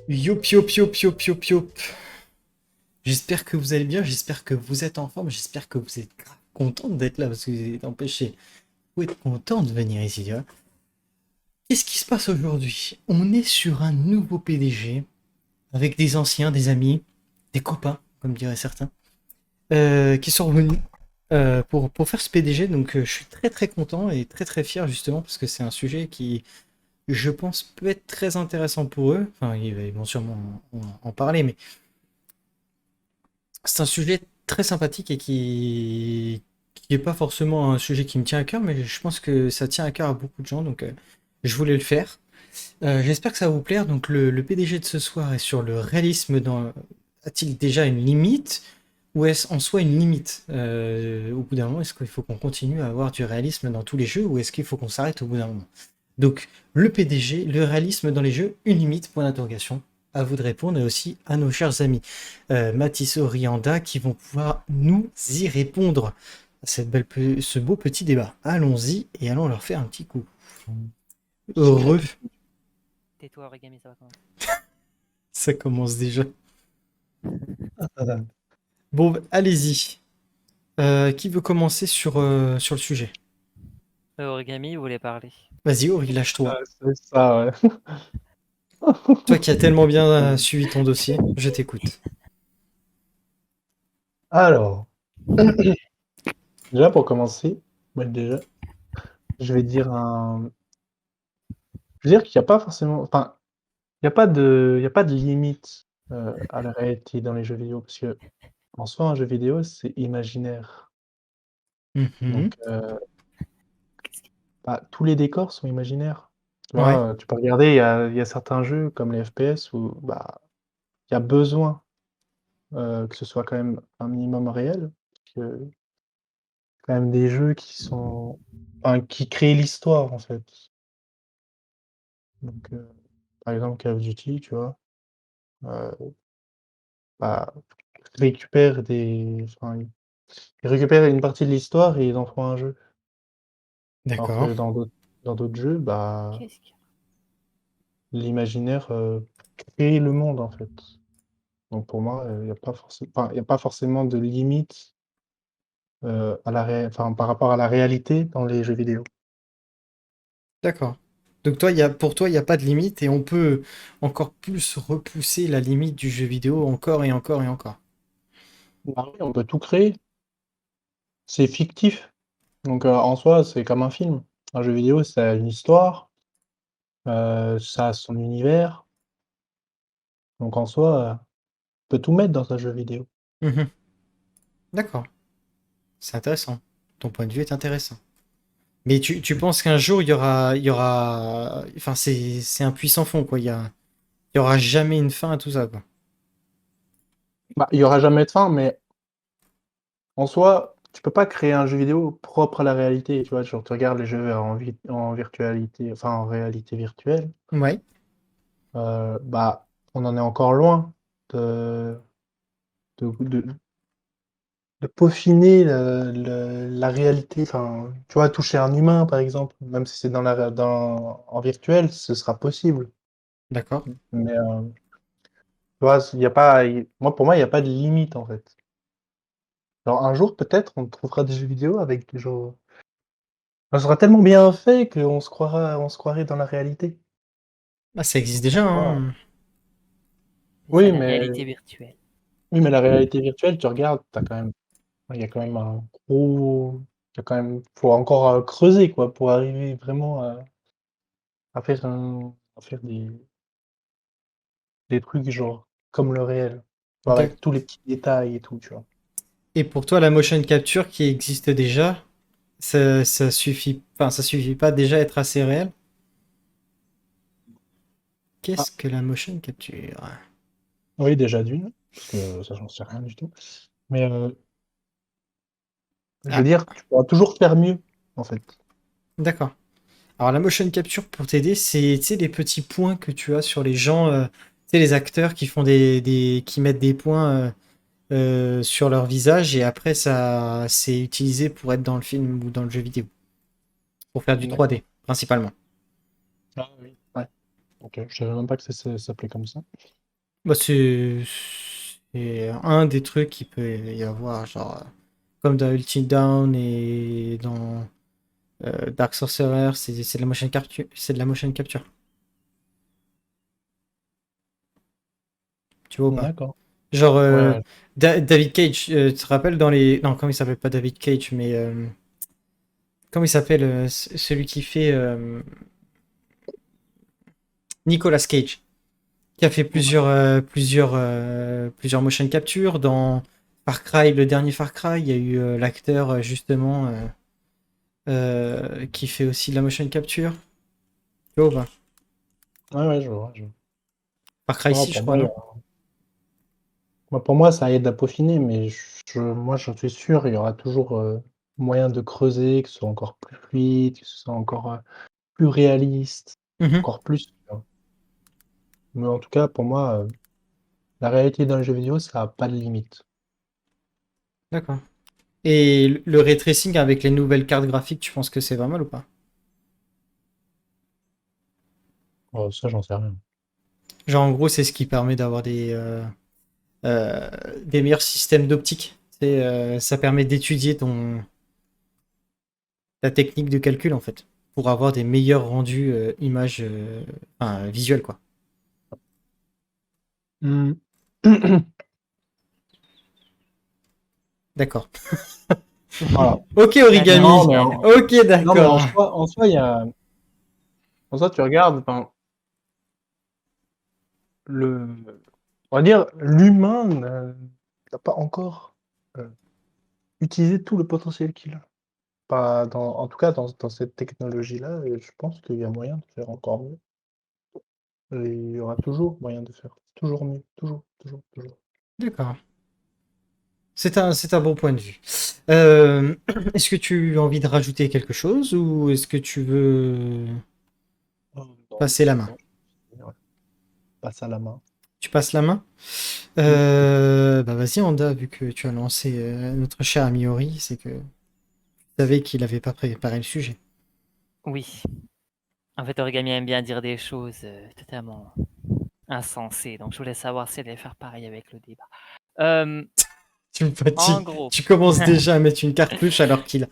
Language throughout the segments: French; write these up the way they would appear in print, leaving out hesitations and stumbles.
Yop yop yop yop yop yop. J'espère que vous allez bien, j'espère que vous êtes en forme, j'espère que vous êtes grave content d'être là parce que vous êtes empêché. Vous êtes content de venir ici, tu vois. Qu'est-ce qui se passe aujourd'hui? On est sur un nouveau PDG avec des anciens, des amis, des copains, comme diraient certains, qui sont revenus pour faire ce PDG. Donc je suis très très content et très très fier justement parce que c'est un sujet qui, je pense, peut être très intéressant pour eux. Enfin, ils vont sûrement en parler, mais c'est un sujet très sympathique et qui est pas forcément un sujet qui me tient à cœur, mais je pense que ça tient à cœur à beaucoup de gens, donc je voulais le faire. J'espère que ça va vous plaire. Donc le PDG de ce soir est sur le réalisme dans... A-t-il déjà une limite ou est-ce en soi une limite? Au bout d'un moment, est-ce qu'il faut qu'on continue à avoir du réalisme dans tous les jeux ou est-ce qu'il faut qu'on s'arrête au bout d'un moment? Donc, le PDG, le réalisme dans les jeux, une limite, point d'interrogation. À vous de répondre et aussi à nos chers amis Mathis Orianda qui vont pouvoir nous y répondre à ce beau petit débat. Allons-y et allons leur faire un petit coup. Secret. Heureux, Tais-toi, Origami, ça va commencer. ça commence déjà. Bon, allez-y. Qui veut commencer sur le sujet? Origami voulait parler. Vas-y, Ori, lâche-toi. C'est ça, ouais. Toi qui as tellement bien suivi ton dossier, je t'écoute. Alors, déjà pour commencer, déjà, je vais dire un. Je veux dire qu'il n'y a pas forcément. Enfin, il y a pas de limite à la réalité dans les jeux vidéo, parce que en soi, un jeu vidéo, c'est imaginaire. Mhm. Donc, tous les décors sont imaginaires. Tu Ouais, vois, tu peux regarder, il y a certains jeux comme les FPS où il y a besoin que ce soit quand même un minimum réel. Parce que quand même des jeux qui sont enfin, qui créent l'histoire, en fait. Donc, par exemple, Call of Duty, tu vois? Heu, bah, récupère des enfin, ils récupèrent une partie de l'histoire et ils en font un jeu. Alors d'accord. que dans d'autres jeux, Qu'est-ce qu'il y a? l'imaginaire, crée le monde, en fait. Donc pour moi, il y a pas forcément enfin, il y a pas forcément de limite, à la enfin, par rapport à la réalité dans les jeux vidéo. D'accord. Donc toi, pour toi, il n'y a pas de limite et on peut encore plus repousser la limite du jeu vidéo encore et encore et encore. Bah oui, on peut tout créer, c'est fictif. Donc, en soi, c'est comme un film. Un jeu vidéo, ça a une histoire, ça a son univers, donc en soi, on peut tout mettre dans un jeu vidéo. Mhm. D'accord. C'est intéressant. Ton point de vue est intéressant. Mais tu penses qu'un jour, enfin, c'est un puissant fond, quoi. Il y aura jamais une fin à tout ça, quoi. Il y aura jamais de fin, mais en soi, tu peux pas créer un jeu vidéo propre à la réalité, tu vois? Genre, tu regardes les jeux en virtualité, enfin, en réalité virtuelle, Ouais. on en est encore loin de de peaufiner la réalité, enfin, tu vois? Toucher un humain, par exemple, même si c'est en virtuel, ce sera possible. D'accord. Mais, tu vois? Il y a pas il moi, pour moi, il y a pas de limite, en fait. Alors un jour, peut-être, on trouvera des jeux vidéo avec des genre ça sera tellement bien fait on se croirait dans la réalité. Ah, ça existe Donc en déjà, soi hein. C'est ça oui, la mais réalité virtuelle. la réalité virtuelle, tu regardes, tu quand même il y a quand même un gros il y a quand même faut encore, creuser, quoi, pour arriver vraiment à faire des trucs genre comme le réel. Genre D'ac- avec tous les petits détails et tout, tu vois? Et pour toi, la motion capture qui existe déjà, ça suffit, enfin, ça suffit pas déjà à être assez réel? Ah, Qu'est-ce que la motion capture? oui, déjà d'une, parce que ça, j'en sais rien du tout. Mais, je veux Ah, dire, tu pourras toujours faire mieux, en fait. d'accord. Alors la motion capture pour t'aider, c'est tu sais les petits points que tu as sur les gens, tu sais les acteurs qui font qui mettent des points sur leur visage et après ça c'est utilisé pour être dans le film ou dans le jeu vidéo pour faire du D'accord. 3D principalement. Ah oui. Ouais. Ok, je savais même pas que ça s'appelait comme ça. Bah, c'est un des trucs qui peut y avoir, genre, comme dans Ulti Down et dans Dark Sorcerer, c'est de la motion capture. C'est de la motion capture. Tu vois ou pas? D'accord. Genre, Ouais, ouais. David Cage, tu te rappelles dans les. Non, comment il s'appelle pas David Cage, mais. Comment il s'appelle celui qui fait. Nicolas Cage, qui a fait Ouais. plusieurs motion capture. Dans Far Cry, le dernier Far Cry, il y a eu l'acteur, justement, qui fait aussi de la motion capture. Tu vois ou pas? Ouais, ouais, je vois. Far Cry Non, 6, je crois, non? pour moi, ça aide à peaufiner, mais moi, j'en suis sûr, il y aura toujours moyen de creuser, que ce soit encore plus fluide, que ce soit encore plus réaliste, Mhm, encore plus. Tu vois. Mais en tout cas, pour moi, la réalité dans les jeux vidéo, ça n'a pas de limite. d'accord. Et le ray tracing avec les nouvelles cartes graphiques, tu penses que c'est pas mal ou pas? Ça, j'en sais rien. Genre, en gros, c'est ce qui permet d'avoir des meilleurs systèmes d'optique. Ça permet d'étudier ta technique de calcul, en fait, pour avoir des meilleurs rendus images, enfin, visuels, quoi. Hmm. D'accord. Voilà. Ok, D'accord, Non, origami. mais Miguel. Ok, non, mais d'accord. en soi, en soi, tu regardes, enfin, on va dire, l'humain n'a pas encore euh, utilisé tout le potentiel qu'il a. Pas en tout cas, dans cette technologie-là, je pense qu'il y a moyen de faire encore mieux. Et il y aura toujours moyen de faire toujours mieux. Toujours, toujours, toujours. D'accord. C'est un bon point de vue. Est-ce que tu as envie de rajouter quelque chose ou est-ce que tu veux Non, passer la c'est main? bon. Ouais. Passe à la main. Tu passes la main? Mm. Bah vas-y, Anda, vu que tu as lancé notre cher Amiori, c'est que tu savais qu'il n'avait pas préparé le sujet. Oui. En fait, Origami aime bien dire des choses totalement insensées, donc je voulais savoir si elle allait faire pareil avec le débat. Euh, Tu me en fatigues. gros, Tu commences déjà à mettre une cartouche alors qu'il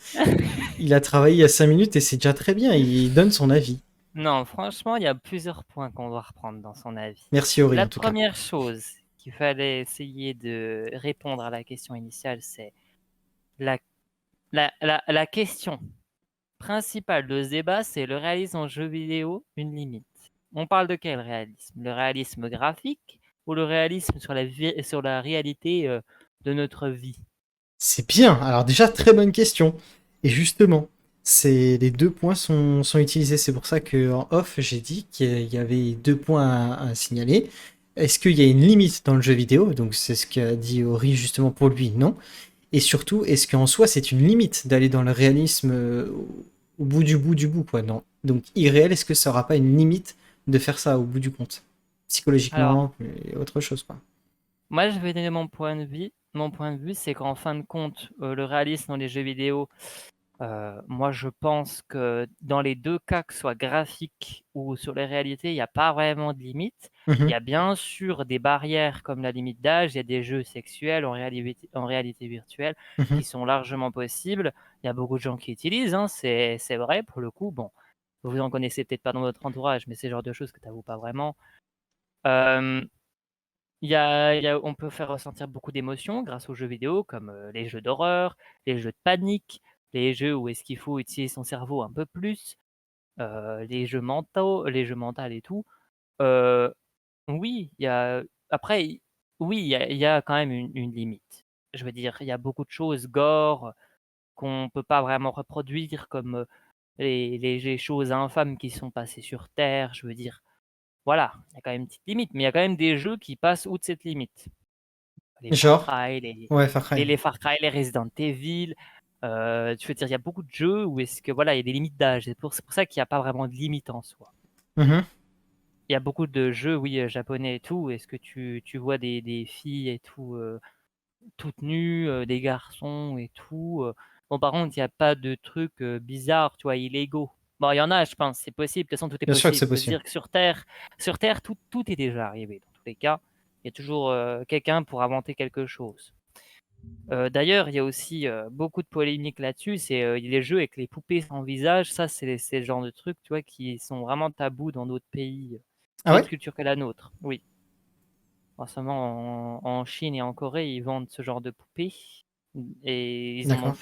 a travaillé il y a 5 minutes et c'est déjà très bien. Il donne son avis. non, franchement, il y a plusieurs points qu'on doit reprendre dans son avis. Merci Ori La en tout cas. première chose qu'il fallait essayer de répondre à la question initiale, c'est la, la question principale de ce débat, c'est le réalisme en jeu vidéo, une limite. On parle de quel réalisme? Le réalisme graphique ou le réalisme sur sur la réalité de notre vie? C'est bien. Alors déjà, très bonne question. Et justement, les deux points sont utilisés. C'est pour ça que en off, j'ai dit qu'il y avait deux points à signaler. Est-ce qu'il y a une limite dans le jeu vidéo? Donc c'est ce qu'a dit Ori justement pour lui, non. Et surtout, est-ce qu'en soi c'est une limite d'aller dans le réalisme au bout du bout, quoi, non. Donc irréel, est-ce que ça aura pas une limite de faire ça au bout du compte? Alors, Psychologiquement et autre chose, quoi. moi, je vais donner mon point de vue. Mon point de vue, c'est qu'en fin de compte, le réalisme dans les jeux vidéo, moi, je pense que dans les 2 cas, que ce soit graphique ou sur les réalités, il y a pas vraiment de limite. Il y Mhm, a bien sûr des barrières comme la limite d'âge, il y a des jeux sexuels en réalité virtuelle mhm. qui sont largement possibles. Il y a beaucoup de gens qui utilisent, hein, c'est vrai pour le coup. Bon, vous en connaissez peut-être pas dans votre entourage, mais c'est le genre de choses que tu avoues pas vraiment. Hem, on peut faire ressentir beaucoup d'émotions grâce aux jeux vidéo comme, les jeux d'horreur, les jeux de panique, les jeux où est-ce qu'il faut utiliser son cerveau un peu plus, les jeux mentaux et tout. Heu, oui, il y a après i oui, il y a quand même une limite. Je veux dire, il y a beaucoup de choses gore qu'on peut pas vraiment reproduire comme, les choses infâmes qui sont passées sur terre. Je veux dire, voilà, il y a quand même une petite limite, mais il y a quand même des jeux qui passent outre cette limite. Les Far Genre, Cry, les ouais, Far les Cry. les Far Cry, les Resident Evil, je veux dire, il y a beaucoup de jeux où est-ce que voilà, il y a des limites d'âge. C'est pour ça qu'il y a pas vraiment de limite en soi. Mhm. Il y a beaucoup de jeux, oui, japonais et tout, est-ce que tu vois des filles et tout, toutes nues, des garçons et tout, bon par contre, il y a pas de trucs, bizarres, tu vois, illégaux. Bon, il y en a, je pense, c'est possible. De toute façon, tout est Bien sûr que possible. c'est Je veux possible. dire que sur Terre, tout est déjà arrivé. Dans tous les cas, il y a toujours quelqu'un pour inventer quelque chose. D'ailleurs, il y a aussi beaucoup de polémiques là-dessus. C'est les jeux avec les poupées sans visage. Ça, c'est le genre de trucs, tu vois, qui sont vraiment tabous dans d'autres pays, Ah ouais? d'autres cultures que la nôtre. Oui. En ce moment, en Chine et en Corée, ils vendent ce genre de poupées et D'accord.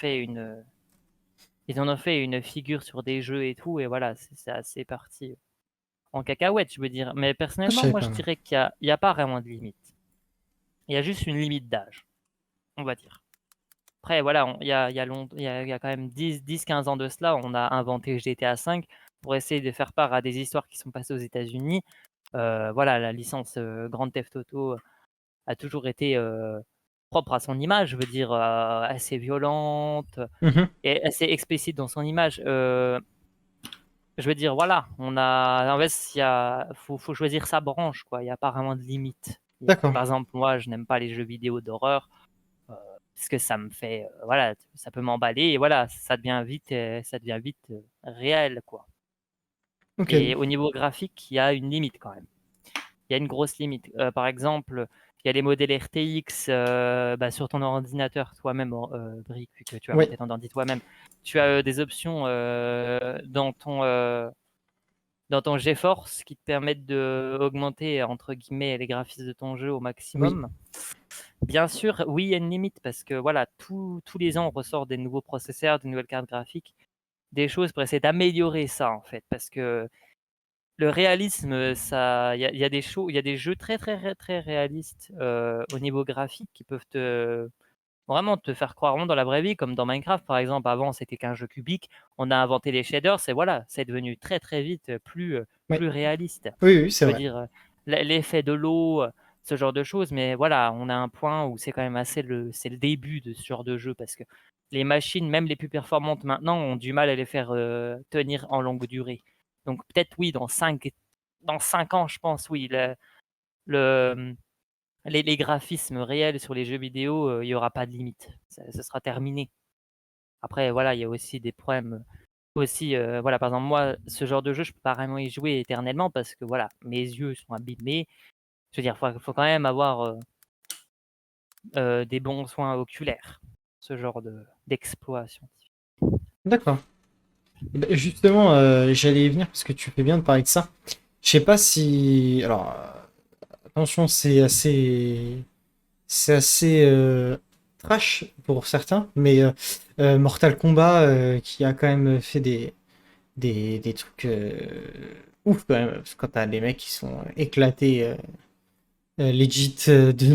ils en ont fait une figure sur des jeux et tout. Et voilà, c'est assez parti en cacahuète, je veux dire. Mais Ah, je personnellement, savais moi, pas, je moi. dirais qu'il y a pas vraiment de limite. Il y a juste une limite d'âge, on va dire. Après, voilà, il y a quand même 10-15 ans de cela, on a inventé GTA V pour essayer de faire part à des histoires qui sont passées aux États-Unis. Voilà, la licence Grand Theft Auto a toujours été propre à son image, je veux dire, assez violente Mhm. et assez explicite dans son image. Je veux dire, voilà, en fait, faut choisir sa branche, quoi. Il n'y a pas vraiment de limite. D'accord. Par exemple, moi, je n'aime pas les jeux vidéo d'horreur parce que ça me fait, voilà, ça peut m'emballer et voilà, ça devient vite réel, quoi. Ok. Et au niveau graphique, il y a une limite quand même. Il y a une grosse limite. Par exemple, il y a les modèles RTX sur ton ordinateur toi-même, Brick, vu que tu as Oui. monté ton ordi toi-même. Tu as des options dans ton GeForce qui te permettent d'augmenter entre guillemets les graphismes de ton jeu au Oui. maximum. Bien sûr, oui, il y a une limite parce que voilà, tous les ans on ressort des nouveaux processeurs, des nouvelles cartes graphiques, des choses pour essayer d'améliorer ça en fait. Parce que le réalisme, il y a il y a des jeux très très très réalistes au niveau graphique qui peuvent vraiment te faire croire vraiment dans la vraie vie, comme dans Minecraft par exemple. Avant, c'était qu'un jeu cubique. On a inventé les shaders et voilà, c'est devenu très très vite Oui. plus réaliste. Oui, oui, c'est Je veux vrai. dire, l'effet de l'eau, ce genre de choses. Mais voilà, on a un point où c'est quand même c'est le début de ce genre de jeu parce que les machines, même les plus performantes maintenant, ont du mal à les faire tenir en longue durée. Donc peut-être oui, dans 5 ans, je pense, oui, le, les graphismes réels sur les jeux vidéo, il n'y aura pas de limite. Ça sera terminé. Après, voilà, il y a aussi des problèmes. Aussi, voilà, par exemple, moi, ce genre de jeu, je peux pas vraiment y jouer éternellement parce que voilà, mes yeux sont abîmés. Je veux dire, faut quand même avoir des bons soins oculaires, ce genre d'exploit scientifique. D'accord. Bah, justement, j'allais y venir parce que tu fais bien de parler de ça. Je sais pas si. Alors, attention, c'est assez trash pour certains, mais Mortal Kombat qui a quand même fait des trucs ouf quand même. Parce que quand t'as des mecs qui sont éclatés, legit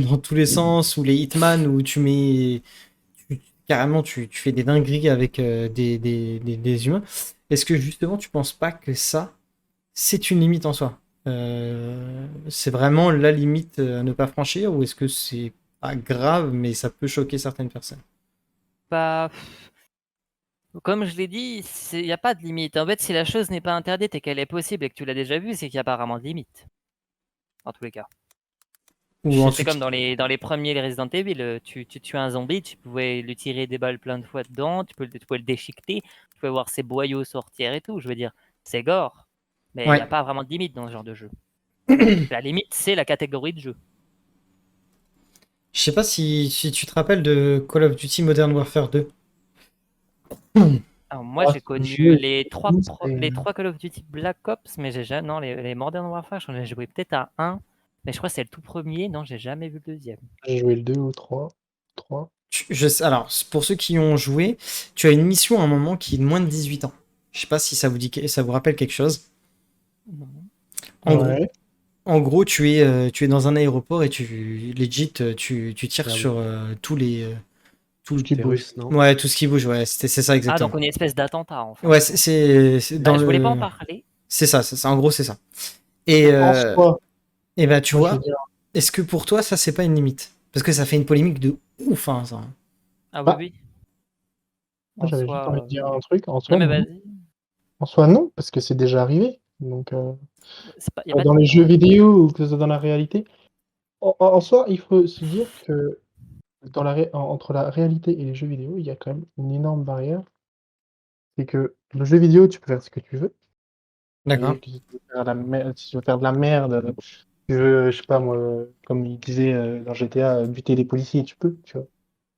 dans tous les sens, ou les Hitman où carrément tu fais des dingueries avec des humains. Est-ce que justement tu penses pas que ça, c'est une limite en soi? C'est vraiment la limite à ne pas franchir, ou est-ce que c'est pas grave mais ça peut choquer certaines personnes? Bah, comme je l'ai dit, il n'y a pas de limite. En fait, si la chose n'est pas interdite et qu'elle est possible et que tu l'as déjà vue, c'est qu'il n'y a pas vraiment de limite, en tous les cas. Ou en C'est tout comme cas, dans les premiers les Resident Evil, tu tues un zombie, tu pouvais lui tirer des balles plein de fois dedans, tu pouvais le déchiqueter, tu pouvais voir ses boyaux sortir et tout. Je veux dire, c'est gore, mais il n'y a ouais. pas vraiment de limite dans ce genre de jeu. La limite, c'est la catégorie de jeu. Je sais pas si tu te rappelles de Call of Duty Modern Warfare 2. Alors moi, Ah, j'ai ce connu jeu, les trois Call of Duty Black Ops, mais j'ai jamais, non, les Modern Warfare, j'en ai joué peut-être à un, mais je crois que c'est le tout premier. Non, j'ai jamais vu le deuxième. j'ai joué le 2 ou 3. 3. Alors, pour ceux qui y ont joué, tu as une mission à un moment qui est de moins de 18 ans. Je sais pas si ça vous dit, ça vous rappelle quelque chose. Non. En gros, Ouais. tu es dans un aéroport et legit, tu tires Ah oui. sur Tout ce qui T'es bouge. russe, non? ouais, tout ce qui bouge, ouais, c'est ça Ah, exactement. donc une espèce d'attentat en fin Ouais, de compte. c'est dans Bah, je voulais pas en le, parler. c'est ça, en gros, c'est ça. Et, En soi, ben, tu moi je veux vois, dire, est-ce que pour toi, ça, c'est pas une limite? Parce que ça fait une polémique de ouf, hein, ça. Ah oui, bah, oui. moi En j'avais juste envie soi, de dire un truc. En non soi, mais non. vas-y. En soi, non, parce que c'est déjà arrivé. Donc, Y a pas de dans les limite jeux en soi. vidéo ou que ce soit dans la réalité. En soi, il faut se dire que entre la réalité et les jeux vidéo, il y a quand même une énorme barrière. C'est que le jeu vidéo, tu peux faire ce que tu veux. D'accord. C'est-à-dire que si tu veux faire si tu veux faire de la merde, tu veux, je sais pas moi, comme il disait dans GTA, buter les policiers, tu peux, tu vois.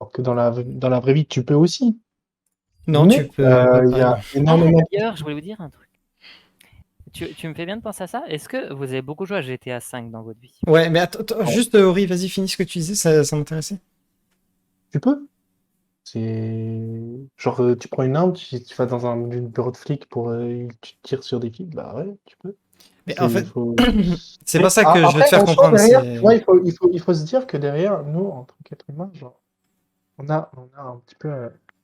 Alors que dans la vraie vie, tu peux aussi. Non, tu Mais peux il y pas, a non. Ah, énormément. d'ailleurs, je voulais vous dire un truc. Tu me fais bien de penser à ça. Est-ce que vous avez beaucoup joué à GTA 5 dans votre vie? Ouais, mais attends, juste, Ori, vas-y, finis ce que tu disais, ça m'intéressait. Tu peux. C'est genre, tu prends une arme, tu vas dans un bureau de flic pour tu tires sur des flics, bah ouais, tu peux. Mais en fait, Faut... c'est pas Mais ça que je veux te après, faire en soi, comprendre, derrière, tu c'est... vois, il faut se dire que derrière, nous, en tant qu'être humain, genre, on a un petit peu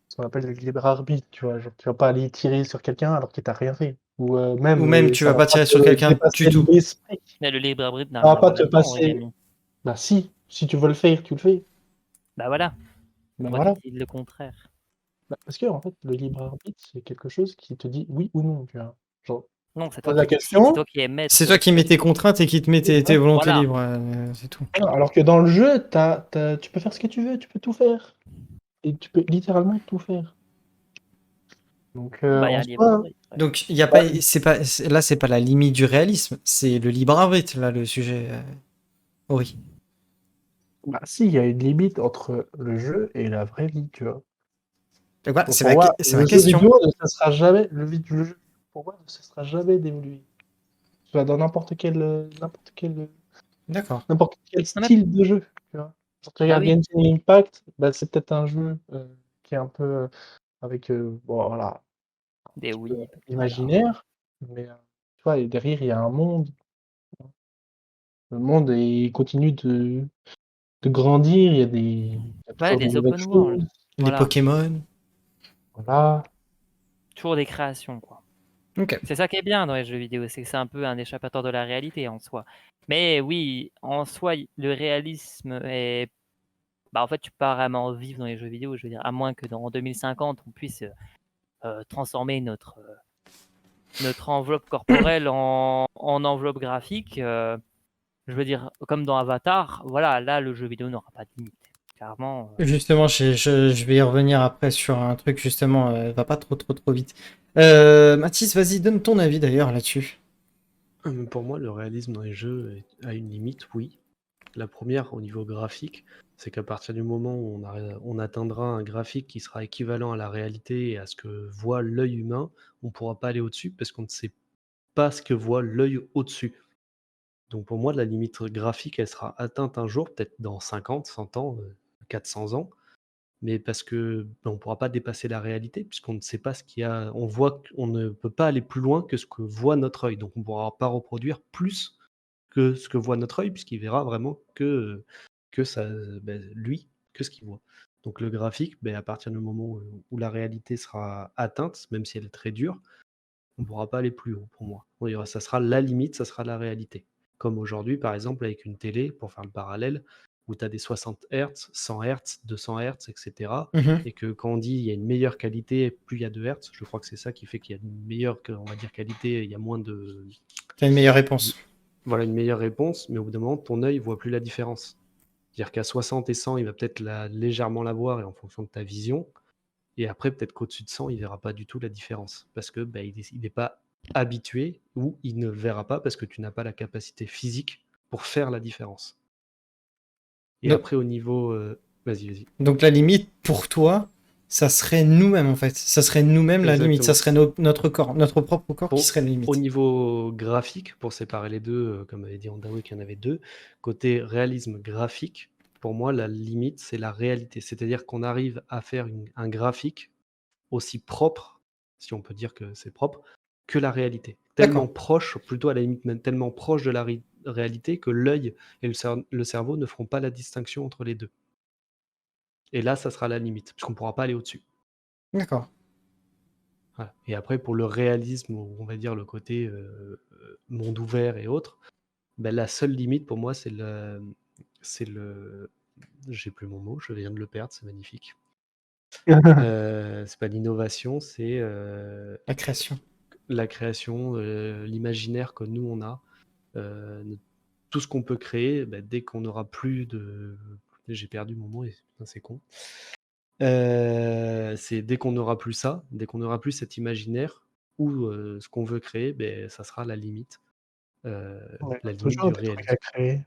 ce qu'on appelle le libre arbitre, tu vois. Genre, tu vas pas aller tirer sur quelqu'un alors qu'il t'a rien fait. Ou Ou même, même, tu ça vas va pas pas tirer sur te quelqu'un du dépasser tout. l'esprit. Mais le libre arbitre Ça va n'arrivera pas pas te là-dedans, passer. Origami. Bah si tu veux le faire, tu le fais. Bah voilà. Bah Pourquoi tu voilà. dis le contraire? Bah, parce que en fait, le libre arbitre, c'est quelque chose qui te dit oui ou non, tu vois. Genre, Non, tu c'est toi poses la qui décides, c'est question, toi qui es C'est maître toi de qui ta mets tes vie. contraintes et qui te met tes exact. volontés Voilà. libres, c'est tout. Alors que dans le jeu, tu peux faire ce que tu veux, tu peux tout faire. Et tu peux littéralement tout faire. Donc Bah, il y a en un libre soi, arbitre. Ouais. Donc, il y a bah, pas, là, c'est pas la limite du réalisme, c'est le libre arbitre, là, le sujet. Ori. bah, si, il y a une limite entre le jeu et la vraie vie, tu vois. Donc, voilà, Pour moi, c'est ma le jeu question. vidéo ne cessera jamais, le jeu, pour moi, ne cessera jamais d'évoluer. Tu vas dans D'accord. n'importe quel Non, mais style de jeu, tu vois. Quand tu bah regardes oui, Genshin Impact, bah, c'est peut-être un jeu qui est un peu avec bon, voilà, un des petit peu whips, voilà. imaginaire, mais tu vois, et derrière, il y a un monde. Le monde il continue de grandir, il y a Voilà, toujours de des nouvelles open world. choses. Les Voilà. Pokémon. Voilà. Toujours des créations, quoi. Ok. C'est ça qui est bien dans les jeux vidéo, c'est que c'est un peu un échappatoire de la réalité en soi. Mais oui, en soi, le réalisme est. Bah, en fait, tu peux pas vraiment vivre dans les jeux vidéo, je veux dire, à moins que dans 2050, on puisse transformer notre enveloppe corporelle en enveloppe graphique. Je veux dire, comme dans Avatar, voilà, là, le jeu vidéo n'aura pas de limite. Clairement. Justement, je vais y revenir après sur un truc, justement, va pas trop vite. Mathis, vas-y, donne ton avis d'ailleurs là-dessus. Pour moi, le réalisme dans les jeux a une limite, oui. La première, au niveau graphique, c'est qu'à partir du moment où on atteindra un graphique qui sera équivalent à la réalité et à ce que voit l'œil humain, on ne pourra pas aller au-dessus parce qu'on ne sait pas ce que voit l'œil au-dessus. Donc pour moi, la limite graphique, elle sera atteinte un jour, peut-être dans 50, 100 ans, 400 ans, mais parce que on ne pourra pas dépasser la réalité puisqu'on ne sait pas ce qu'il y a. On voit qu'on ne peut pas aller plus loin que ce que voit notre œil. Donc on ne pourra pas reproduire plus que ce que voit notre œil, puisqu'il verra vraiment que ça, lui, que ce qu'il voit. Donc le graphique, à partir du moment où la réalité sera atteinte, même si elle est très dure, on ne pourra pas aller plus haut pour moi. Ça sera la limite, ça sera la réalité. Comme aujourd'hui, par exemple, avec une télé, pour faire le parallèle, où tu as des 60 Hz, 100 Hz, 200 Hz, etc. Mhm. Et que quand on dit il y a une meilleure qualité, plus il y a de Hz, je crois que c'est ça qui fait qu'il y a une meilleure, on va dire, qualité, il y a moins de, T'as une meilleure réponse. voilà, une meilleure réponse, mais au bout d'un moment, ton œil voit plus la différence. C'est-à-dire qu'à 60 et 100, il va peut-être légèrement la voir et en fonction de ta vision. Et après, peut-être qu'au-dessus de 100, il verra pas du tout la différence. Parce que il n'est pas habitué ou il ne verra pas parce que tu n'as pas la capacité physique pour faire la différence. Et Donc, après, au niveau. Vas-y, vas-y. donc la limite, pour toi, ça serait nous-mêmes, en fait. Ça serait nous-mêmes la limite. Ça Exactement. serait notre corps, notre propre corps qui serait la Au limite. niveau graphique, pour séparer les deux, comme avait dit Andaoui qu'il y en avait deux, côté réalisme graphique, pour moi, la limite, c'est la réalité. C'est-à-dire qu'on arrive à faire un graphique aussi propre, si on peut dire que c'est propre, que la réalité. Tellement D'accord. proche, plutôt à la limite même tellement proche de la réalité que l'œil et le cerveau ne feront pas la distinction entre les deux. Et là, ça sera la limite, puisqu'on ne pourra pas aller au-dessus. D'accord. Voilà. Et après, pour le réalisme, ou on va dire le côté monde ouvert et autres, la seule limite pour moi, c'est le, j'ai plus mon mot, je viens de le perdre, c'est magnifique. C'est pas l'innovation, c'est La création. la création, l'imaginaire que nous on a, tout ce qu'on peut créer, dès qu'on n'aura plus de, j'ai perdu mon mot et putain, c'est con. C'est dès qu'on n'aura plus ça, dès qu'on n'aura plus cet imaginaire ou ce qu'on veut créer, ça sera la limite Toujours du des trucs réalisme. à créer.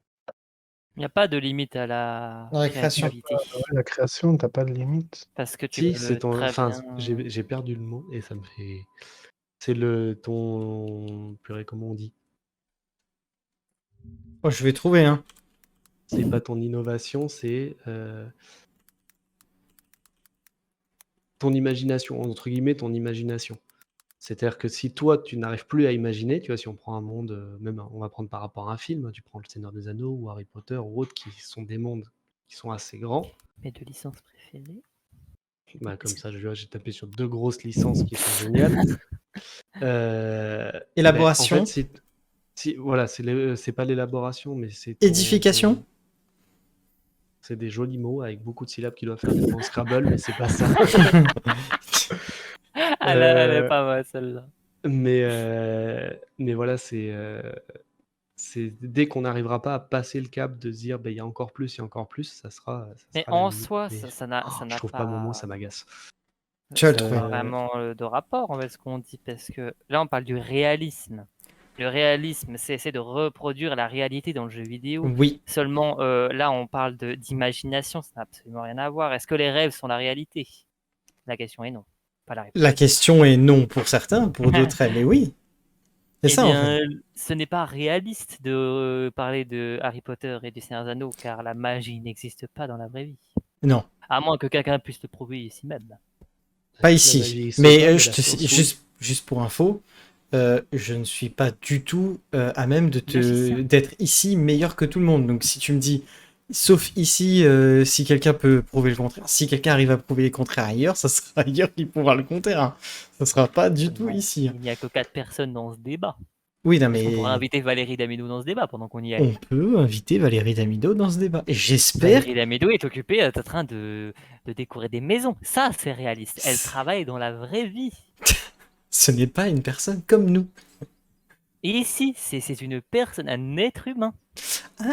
Il n'y a pas de limite à la Dans la création. créativité. Ouais, la création, t'as pas de limite. Parce que tu Si, peux c'est ton très enfin, bien. j'ai perdu le mot et ça me fait c'est ton purée, comment on dit? Oh, je vais trouver, hein. C'est pas ton innovation, c'est, ton imagination, entre guillemets, ton imagination. C'est-à-dire que si toi, tu n'arrives plus à imaginer, tu vois, si on prend un monde, même on va prendre par rapport à un film, tu prends Le Seigneur des Anneaux ou Harry Potter ou autres qui sont des mondes qui sont assez grands. Mes 2 licences préférées. Comme ça, j'ai tapé sur 2 grosses licences qui sont géniales. En Élaboration. fait, voilà, c'est pas l'élaboration, mais c'est Édification. c'est des jolis mots avec beaucoup de syllabes qui doivent faire des points Scrabble, mais c'est pas ça. Elle est pas mal celle-là. Mais voilà, c'est dès qu'on n'arrivera pas à passer le cap de se dire, il y a encore plus, il y a encore plus, ça sera Mais la en limite. soi, Mais ça n'a je n'a trouve pas mon mot, pas ça m'agace. Tu vas le ça n'a trouver. pas vraiment, de rapport avec ce qu'on dit parce que là, on parle du réalisme. Le réalisme, c'est essayer de reproduire la réalité dans le jeu vidéo. Oui. Seulement, là, on parle d'imagination, ça n'a absolument rien à voir. Est-ce que les rêves sont la réalité? La question est non, pas la réponse. La question est non pour certains, pour d'autres, mais oui. C'est Eh ça, en fait. bien, ce n'est pas réaliste de parler de Harry Potter et du Seigneur des Anneaux, car la magie n'existe pas dans la vraie vie. Non, À moins que quelqu'un puisse le prouver ici même. pas La ici. magie existe Mais pas, la science, oui. juste pour info, je ne suis pas du tout à même Magicien. d'être ici meilleur que tout le monde. Donc si tu me dis, sauf ici, si quelqu'un peut prouver le contraire, si quelqu'un arrive à prouver le contraire ailleurs, ça sera ailleurs qu'il pourra le contraire, hein. Ça sera pas du tout Bon, ici, hein. il n'y a que 4 personnes dans ce débat. Oui, non, Est-ce qu'on pourrait mais inviter Valérie Damido dans ce débat pendant qu'on y on est? peut inviter Valérie Damido dans ce débat. Et j'espère. Valérie Damido est occupée, en train de décorer des maisons. Ça, c'est réaliste. Elle travaille dans la vraie vie. Ce n'est pas une personne comme nous. Et ici, c'est une personne, un être humain, doté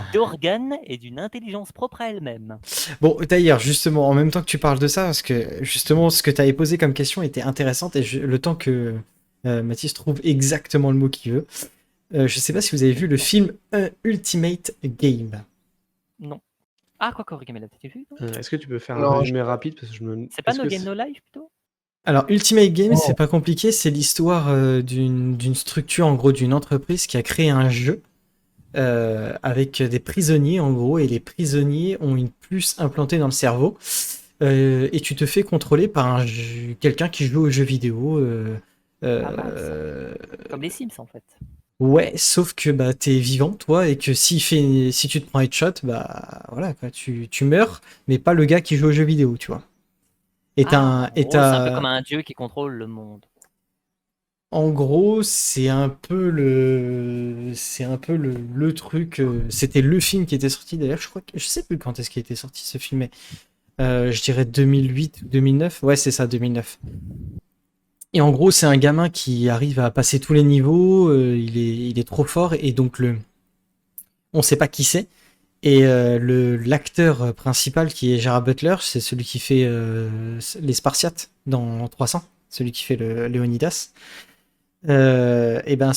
Ah. d'organes et d'une intelligence propre à elle-même. Bon, d'ailleurs, justement, en même temps que tu parles de ça, parce que justement, ce que tu avais posé comme question était intéressante, et le temps que Mathis trouve exactement le mot qu'il veut, je sais pas si vous avez vu le film Ultimate Game. Non. Ah, quoi, Origami, t'as vu? Est-ce que tu peux faire un Non, résumé rapide parce que je me. C'est pas est-ce No que Game c'est- No Life plutôt? Alors, Ultimate Game, Oh. c'est pas compliqué, c'est l'histoire d'une structure, en gros, d'une entreprise qui a créé un jeu avec des prisonniers, en gros, et les prisonniers ont une puce implantée dans le cerveau, et tu te fais contrôler par quelqu'un qui joue aux jeux vidéo. Pas mal, ça. Comme les Sims en fait. Ouais, sauf que bah, t'es vivant, toi, et que si tu te prends headshot, bah voilà, quoi, tu meurs, mais pas le gars qui joue aux jeux vidéo, tu vois. Et En gros, c'est un peu comme un dieu qui contrôle le monde. En gros, c'est un peu le truc. C'était le film qui était sorti d'ailleurs. Je sais plus quand est-ce qu'il était sorti ce film, mais je dirais 2008 ou 2009. Ouais, c'est ça, 2009. Et en gros, c'est un gamin qui arrive à passer tous les niveaux. Il est trop fort et donc on sait pas qui c'est. Et l'acteur principal qui est Gerard Butler, c'est celui qui fait les Spartiates dans 300, celui qui fait le Léonidas. Et ben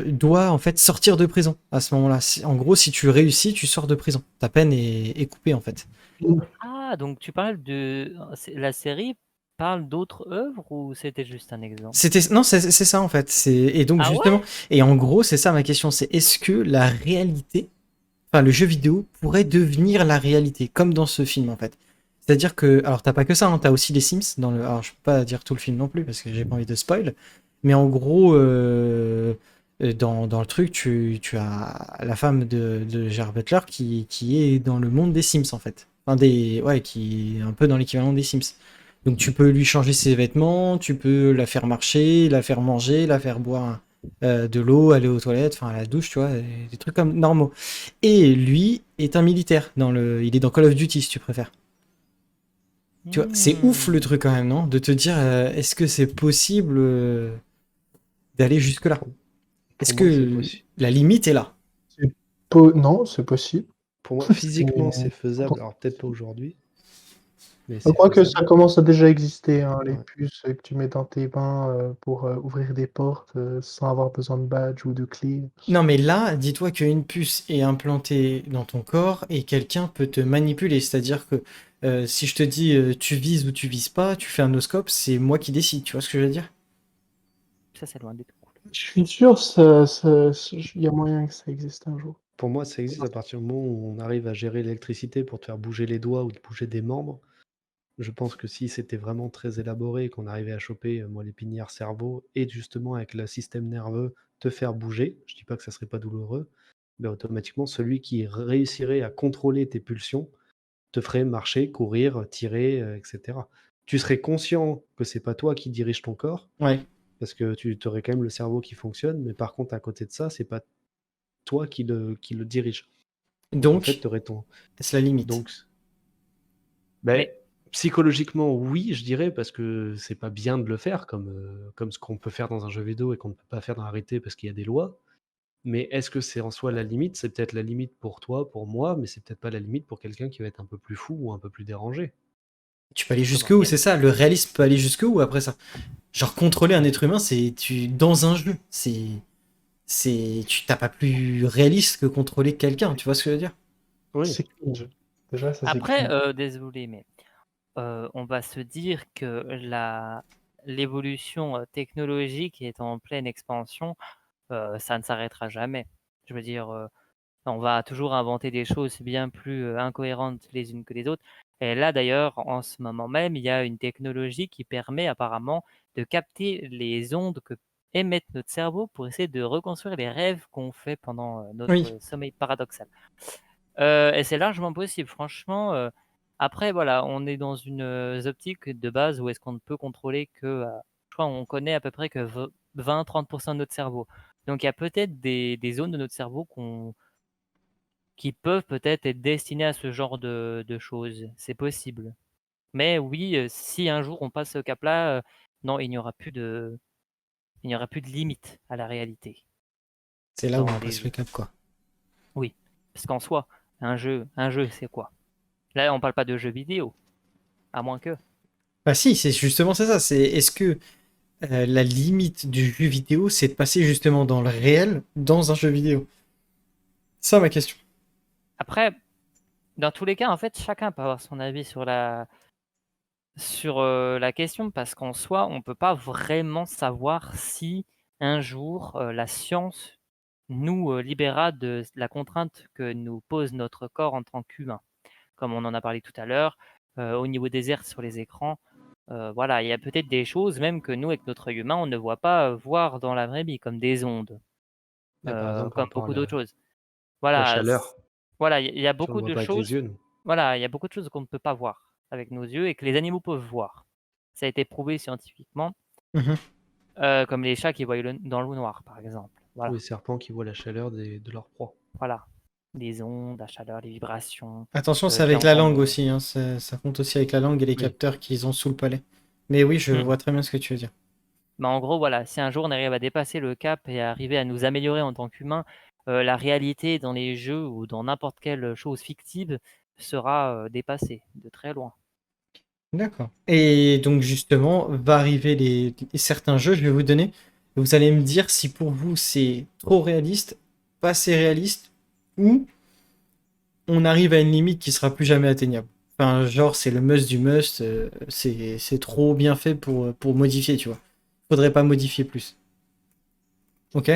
doit en fait sortir de prison à ce moment-là. En gros, si tu réussis, tu sors de prison. Ta peine est coupée en fait. Ah, donc tu parles de. La série parle d'autres œuvres ou c'était juste un exemple? Non, c'est ça en fait. Et donc Ah ouais? justement, et en gros, c'est ça ma question, c'est est-ce que la réalité, enfin le jeu vidéo pourrait devenir la réalité, comme dans ce film en fait. C'est-à-dire que, alors t'as pas que ça, hein, t'as aussi les Sims dans le. Alors je peux pas dire tout le film non plus parce que j'ai pas envie de spoil. Mais en gros, dans le truc, tu as la femme de Gerard Butler qui est dans le monde des Sims en fait. Enfin, qui est un peu dans l'équivalent des Sims. Donc tu peux lui changer ses vêtements, tu peux la faire marcher, la faire manger, la faire boire de l'eau, aller aux toilettes, enfin à la douche, tu vois, des trucs comme normaux. Et lui est un militaire, il est dans Call of Duty si tu préfères. Tu vois, c'est ouf le truc quand même, non? De te dire, est-ce que c'est possible d'aller jusque-là? Est-ce Pour moi, c'est que possible. la limite est là? Non, c'est possible. Pour moi, physiquement, c'est faisable. Alors, peut-être pas aujourd'hui. Mais Je c'est crois que faisable. ça commence à déjà exister, hein, les Ouais. puces que tu mets dans tes mains pour ouvrir des portes sans avoir besoin de badge ou de clé. Non, mais là, dis-toi qu'une puce est implantée dans ton corps et quelqu'un peut te manipuler. C'est-à-dire que si je te dis tu vises ou tu vises pas, tu fais un no-scope, c'est moi qui décide. Tu vois ce que je veux dire? Ça, c'est loin d'être cool. Je suis sûr, il y a moyen que ça existe un jour. Pour moi, ça existe à partir du moment où on arrive à gérer l'électricité pour te faire bouger les doigts ou de bouger des membres. Je pense que si c'était vraiment très élaboré et qu'on arrivait à choper, moi, l'épinière cerveau et justement avec le système nerveux, te faire bouger, je dis pas que ça serait pas douloureux, mais automatiquement, celui qui réussirait à contrôler tes pulsions te ferait marcher, courir, tirer, etc. Tu serais conscient que c'est pas toi qui dirige ton corps, Ouais. parce que tu aurais quand même le cerveau qui fonctionne, mais par contre, à côté de ça, c'est pas toi qui le dirige. Donc en fait, Donc, tu aurais ton. c'est la limite. Donc, ben, Mais psychologiquement, oui, je dirais, parce que c'est pas bien de le faire, comme ce qu'on peut faire dans un jeu vidéo et qu'on ne peut pas faire dans la réalité parce qu'il y a des lois. Mais est-ce que c'est en soi la limite? C'est peut-être la limite pour toi, pour moi, mais c'est peut-être pas la limite pour quelqu'un qui va être un peu plus fou ou un peu plus dérangé. Tu peux aller comment jusqu'où, dire c'est ça? Le réalisme peut aller jusqu'où après ça? Genre contrôler un être humain, c'est tu dans un jeu. C'est tu t'as pas plus réaliste que contrôler quelqu'un. Tu vois ce que je veux dire? Oui, C'est cringe. Déjà, ça c'est Après, cringe. désolé, mais on va se dire que l'évolution technologique est en pleine expansion, ça ne s'arrêtera jamais. Je veux dire, on va toujours inventer des choses bien plus incohérentes les unes que les autres. Et là, d'ailleurs, en ce moment même, il y a une technologie qui permet apparemment de capter les ondes que émettent notre cerveau pour essayer de reconstruire les rêves qu'on fait pendant Oui. notre sommeil paradoxal. Et c'est largement possible, franchement. Après, voilà, on est dans une optique de base où est-ce qu'on ne peut contrôler que, je crois, on connaît à peu près que 20-30% de notre cerveau. Donc, il y a peut-être des zones de notre cerveau qui peuvent peut-être être destinées à ce genre de choses. C'est possible. Mais oui, si un jour on passe ce cap-là, non, il n'y aura plus de limite à la réalité C'est là où dans on les passe le jeux. cap, quoi. Oui, parce qu'en soi, un jeu, c'est quoi? Là, on parle pas de jeux vidéo, à moins que. Bah si, c'est justement c'est ça. C'est est-ce que la limite du jeu vidéo, c'est de passer justement dans le réel dans un jeu vidéo? C'est ça ma question. Après, dans tous les cas, en fait, chacun peut avoir son avis sur la question, parce qu'en soi, on peut pas vraiment savoir si un jour la science nous libérera de la contrainte que nous pose notre corps en tant qu'humain. Comme on en a parlé tout à l'heure, au niveau des hertz sur les écrans, voilà, il y a peut-être des choses même que nous, avec notre œil humain, on ne voit pas voir dans la vraie vie, comme des ondes, là, par exemple, par comme rapport à beaucoup d'autres choses. la Voilà, chaleur, voilà, il y a tu ne beaucoup vois de pas avec les choses, yeux, nous. voilà, il y a beaucoup de choses qu'on ne peut pas voir avec nos yeux et que les animaux peuvent voir. Ça a été prouvé scientifiquement, Mhm. comme les chats qui voient dans l'eau noire, par exemple. Ou Voilà, les serpents qui voient la chaleur de leur proie. voilà. Les ondes, la chaleur, les vibrations, Attention, c'est qui avec la langue entendent. aussi, hein. Ça compte aussi avec la langue et les Oui. capteurs qu'ils ont sous le palais. Mais oui, je Hmm. vois très bien ce que tu veux dire. Mais en gros, voilà, si un jour on arrive à dépasser le cap et à arriver à nous améliorer en tant qu'humains, la réalité dans les jeux ou dans n'importe quelle chose fictive sera dépassée de très loin. D'accord. Et donc justement, va arriver certains jeux, je vais vous donner. Vous allez me dire si pour vous c'est trop réaliste, pas assez réaliste, ou on arrive à une limite qui sera plus jamais atteignable. Enfin, genre c'est le must du must, c'est trop bien fait pour modifier, tu vois. Faudrait pas modifier plus. Ok?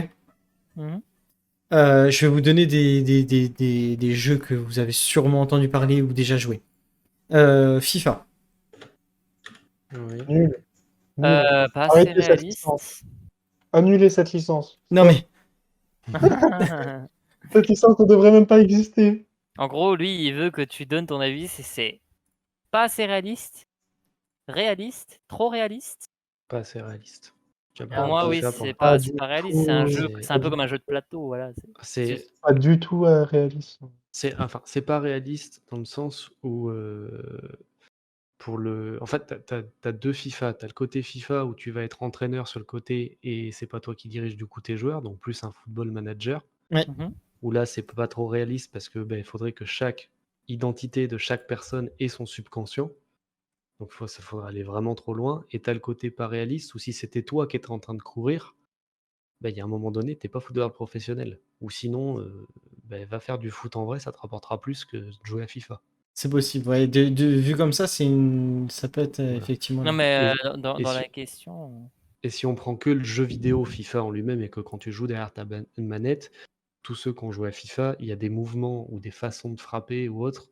Mhm. Je vais vous donner des jeux que vous avez sûrement entendu parler ou déjà joué. FIFA. Oui. Nul. Nul. Pas assez Arrêtez cette licence. réaliste. Annulez cette licence. Non Stop. mais, Cette licence ne devrait même pas exister. En gros, lui, il veut que tu donnes ton avis si c'est pas assez réaliste, réaliste, trop réaliste. Pas assez réaliste. Tu vois, par Pour Ah, exemple, moi, pas, oui, FIFA, pas c'est du pas réaliste. C'est un tout. jeu, c'est c'est un Pas peu du, comme un jeu de plateau, voilà. c'est pas du tout réaliste. enfin, c'est pas réaliste dans le sens où en fait, t'as deux FIFA. T'as le côté FIFA où tu vas être entraîneur sur le côté et c'est pas toi qui dirige du coup tes joueurs, donc plus un football manager. ouais. Mhm. Où là, c'est pas trop réaliste parce que ben, il faudrait que chaque identité de chaque personne ait son subconscient. Donc ça faudrait aller vraiment trop loin. Et tu as le côté pas réaliste où si c'était toi qui étais en train de courir, bah, il y a un moment donné, t'es pas footballeur professionnel. Ou sinon, bah, va faire du foot en vrai, ça te rapportera plus que de jouer à FIFA. C'est possible, ouais. Vu comme ça, ça peut être Voilà. effectivement. Non, mais Et, dans et dans si, la question, et si on prend que le jeu vidéo FIFA en lui-même et que quand tu joues derrière ta manette, tous ceux qui ont joué à FIFA, il y a des mouvements ou des façons de frapper ou autre.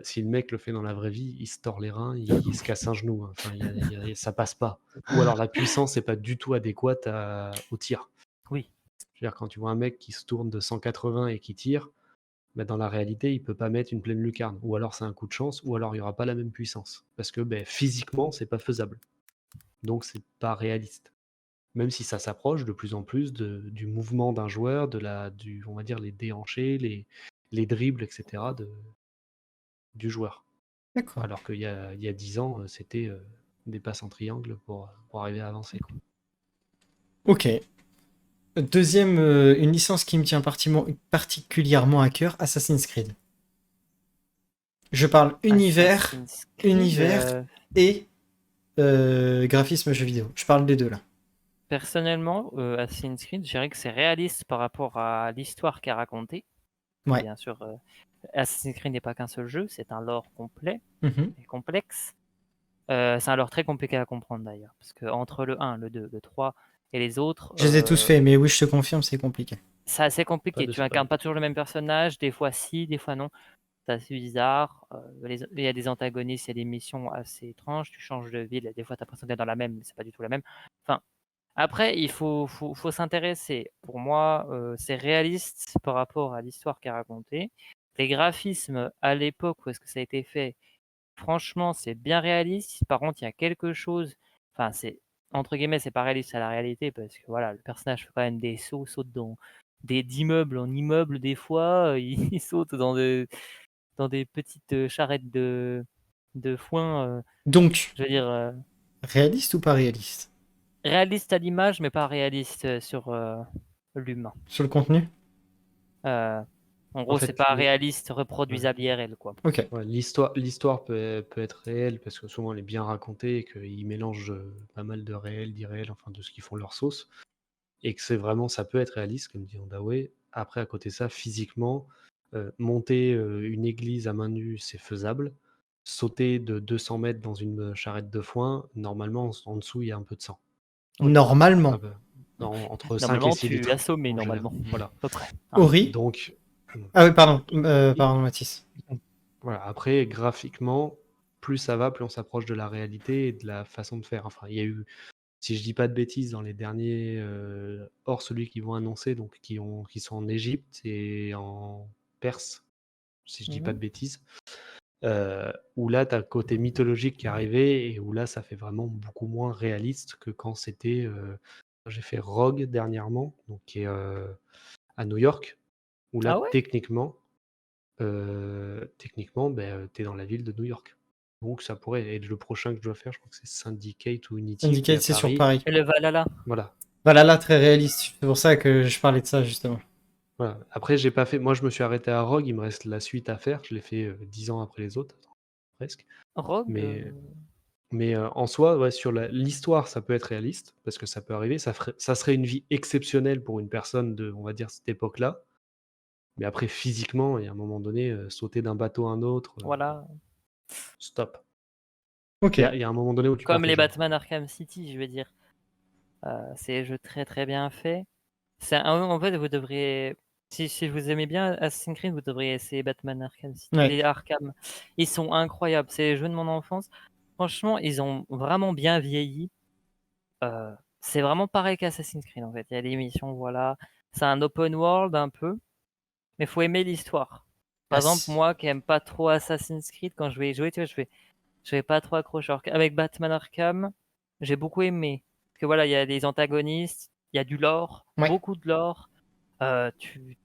Si le mec le fait dans la vraie vie, il se tord les reins, il se casse un genou, hein. Enfin, ça passe pas. Ou alors la puissance n'est pas du tout adéquate au tir. oui. Je veux dire, quand tu vois un mec qui se tourne de 180 et qui tire, bah, dans la réalité, il peut pas mettre une pleine lucarne. Ou alors c'est un coup de chance, ou alors il y aura pas la même puissance. Parce que physiquement, c'est pas faisable. Donc c'est pas réaliste. Même si ça s'approche de plus en plus du mouvement d'un joueur, on va dire les déhanchés, les dribbles, etc. Du joueur. D'accord. Alors qu'il y a 10 ans, c'était des passes en triangle pour arriver à avancer, quoi. Ok. Deuxième, une licence qui me tient particulièrement à cœur, Assassin's Creed. Je parle univers, Assassin's Creed, univers et graphisme jeu vidéo. Je parle des deux là. personnellement, Assassin's Creed, je dirais que c'est réaliste par rapport à l'histoire qui est racontée. Ouais. Bien sûr, Assassin's Creed n'est pas qu'un seul jeu, c'est un lore complet Mhm. et complexe. C'est un lore très compliqué à comprendre d'ailleurs, parce que entre le 1, le 2, le 3 et les autres, Je les ai tous faits, mais oui, je te confirme, c'est compliqué. c'est assez Pas compliqué. de Tu spoil. incarnes pas toujours le même personnage, des fois si, des fois non. C'est assez bizarre. Il y a des antagonistes, il y a des missions assez étranges. Tu changes de ville, des fois tu as l'impression d'être dans la même, mais c'est pas du tout la même. Enfin, après, il faut s'intéresser. Pour moi, c'est réaliste par rapport à l'histoire qui est racontée. Les graphismes à l'époque où est-ce que ça a été fait, franchement, c'est bien réaliste. Par contre, il y a quelque chose. Enfin, c'est entre guillemets, c'est pas réaliste à la réalité parce que voilà, le personnage fait quand même des sauts, saute d'immeuble en immeuble des fois. Il saute dans des petites charrettes de foin. Donc, Je veux dire, réaliste ou pas réaliste? réaliste à l'image, mais pas réaliste sur l'humain. Sur le contenu? Euh, En En gros, c'est fait, pas réaliste, ouais. reproduisable IRL, quoi. Ok. Ouais, l'histoire peut être réelle parce que souvent elle est bien racontée et qu'ils mélangent pas mal de réel, d'irréel, enfin de ce qu'ils font leur sauce. Et que ça peut être réaliste, comme dit Andaway. Après, à côté de ça, physiquement, monter une église à main nue, c'est faisable. Sauter de 200 mètres dans une charrette de foin, normalement, en dessous, il y a un peu de sang. Oui. Normalement. Ah bah, entre 5 et Normalement, 6 tu es litres, assommé, en général. normalement. Voilà. À peu près. Hein. Ori? Donc, Ah oui, pardon. et- Pardon, Mathis. voilà. Après, graphiquement, plus ça va, plus on s'approche de la réalité et de la façon de faire. Enfin, il y a eu, si je dis pas de bêtises, dans les derniers, hors celui qu'ils vont annoncer, donc qui sont en Égypte et en Perse, si je dis pas Mhm. de bêtises, où là, tu as le côté mythologique qui est arrivé et où là, ça fait vraiment beaucoup moins réaliste que quand c'était. J'ai fait Rogue dernièrement, donc qui est à New York, où là, Ah ouais? techniquement, tu es dans la ville de New York. Donc ça pourrait être le prochain que je dois faire, je crois que c'est Syndicate ou Unity qui est Syndicate, à c'est sur Paris. Paris. Et le Valhalla? Voilà. Voilà, très réaliste. C'est pour ça que je parlais de ça, justement. Voilà. Après, j'ai pas fait. Moi, je me suis arrêté à Rogue, il me reste la suite à faire. Je l'ai fait 10 ans après les autres, presque. Rogue? Mais en soi, ouais, sur l'histoire, ça peut être réaliste, parce que ça peut arriver. Ça serait une vie exceptionnelle pour une personne de, on va dire, cette époque-là. Mais après, physiquement, il y a un moment donné, sauter d'un bateau à un autre, Voilà. stop. Ok. Il y a un moment donné où tu perds Comme tes les jambes. Batman Arkham City, je veux dire. C'est des jeux très très bien faits. En fait, vous devriez. Si vous aimez bien Assassin's Creed, vous devriez essayer Batman Arkham City. Ouais. Les Arkham, ils sont incroyables. C'est les jeux de mon enfance. Franchement, ils ont vraiment bien vieilli. C'est vraiment pareil qu'Assassin's Creed en fait. Il y a des missions, voilà. C'est un open world un peu, mais faut aimer l'histoire. Par Ah, exemple, moi qui aime pas trop Assassin's Creed, quand je vais y jouer, tu vois, je vais pas trop accrocher. Alors qu'avec Batman Arkham, j'ai beaucoup aimé. Parce que voilà, il y a des antagonistes, il y a du lore, ouais. beaucoup de lore.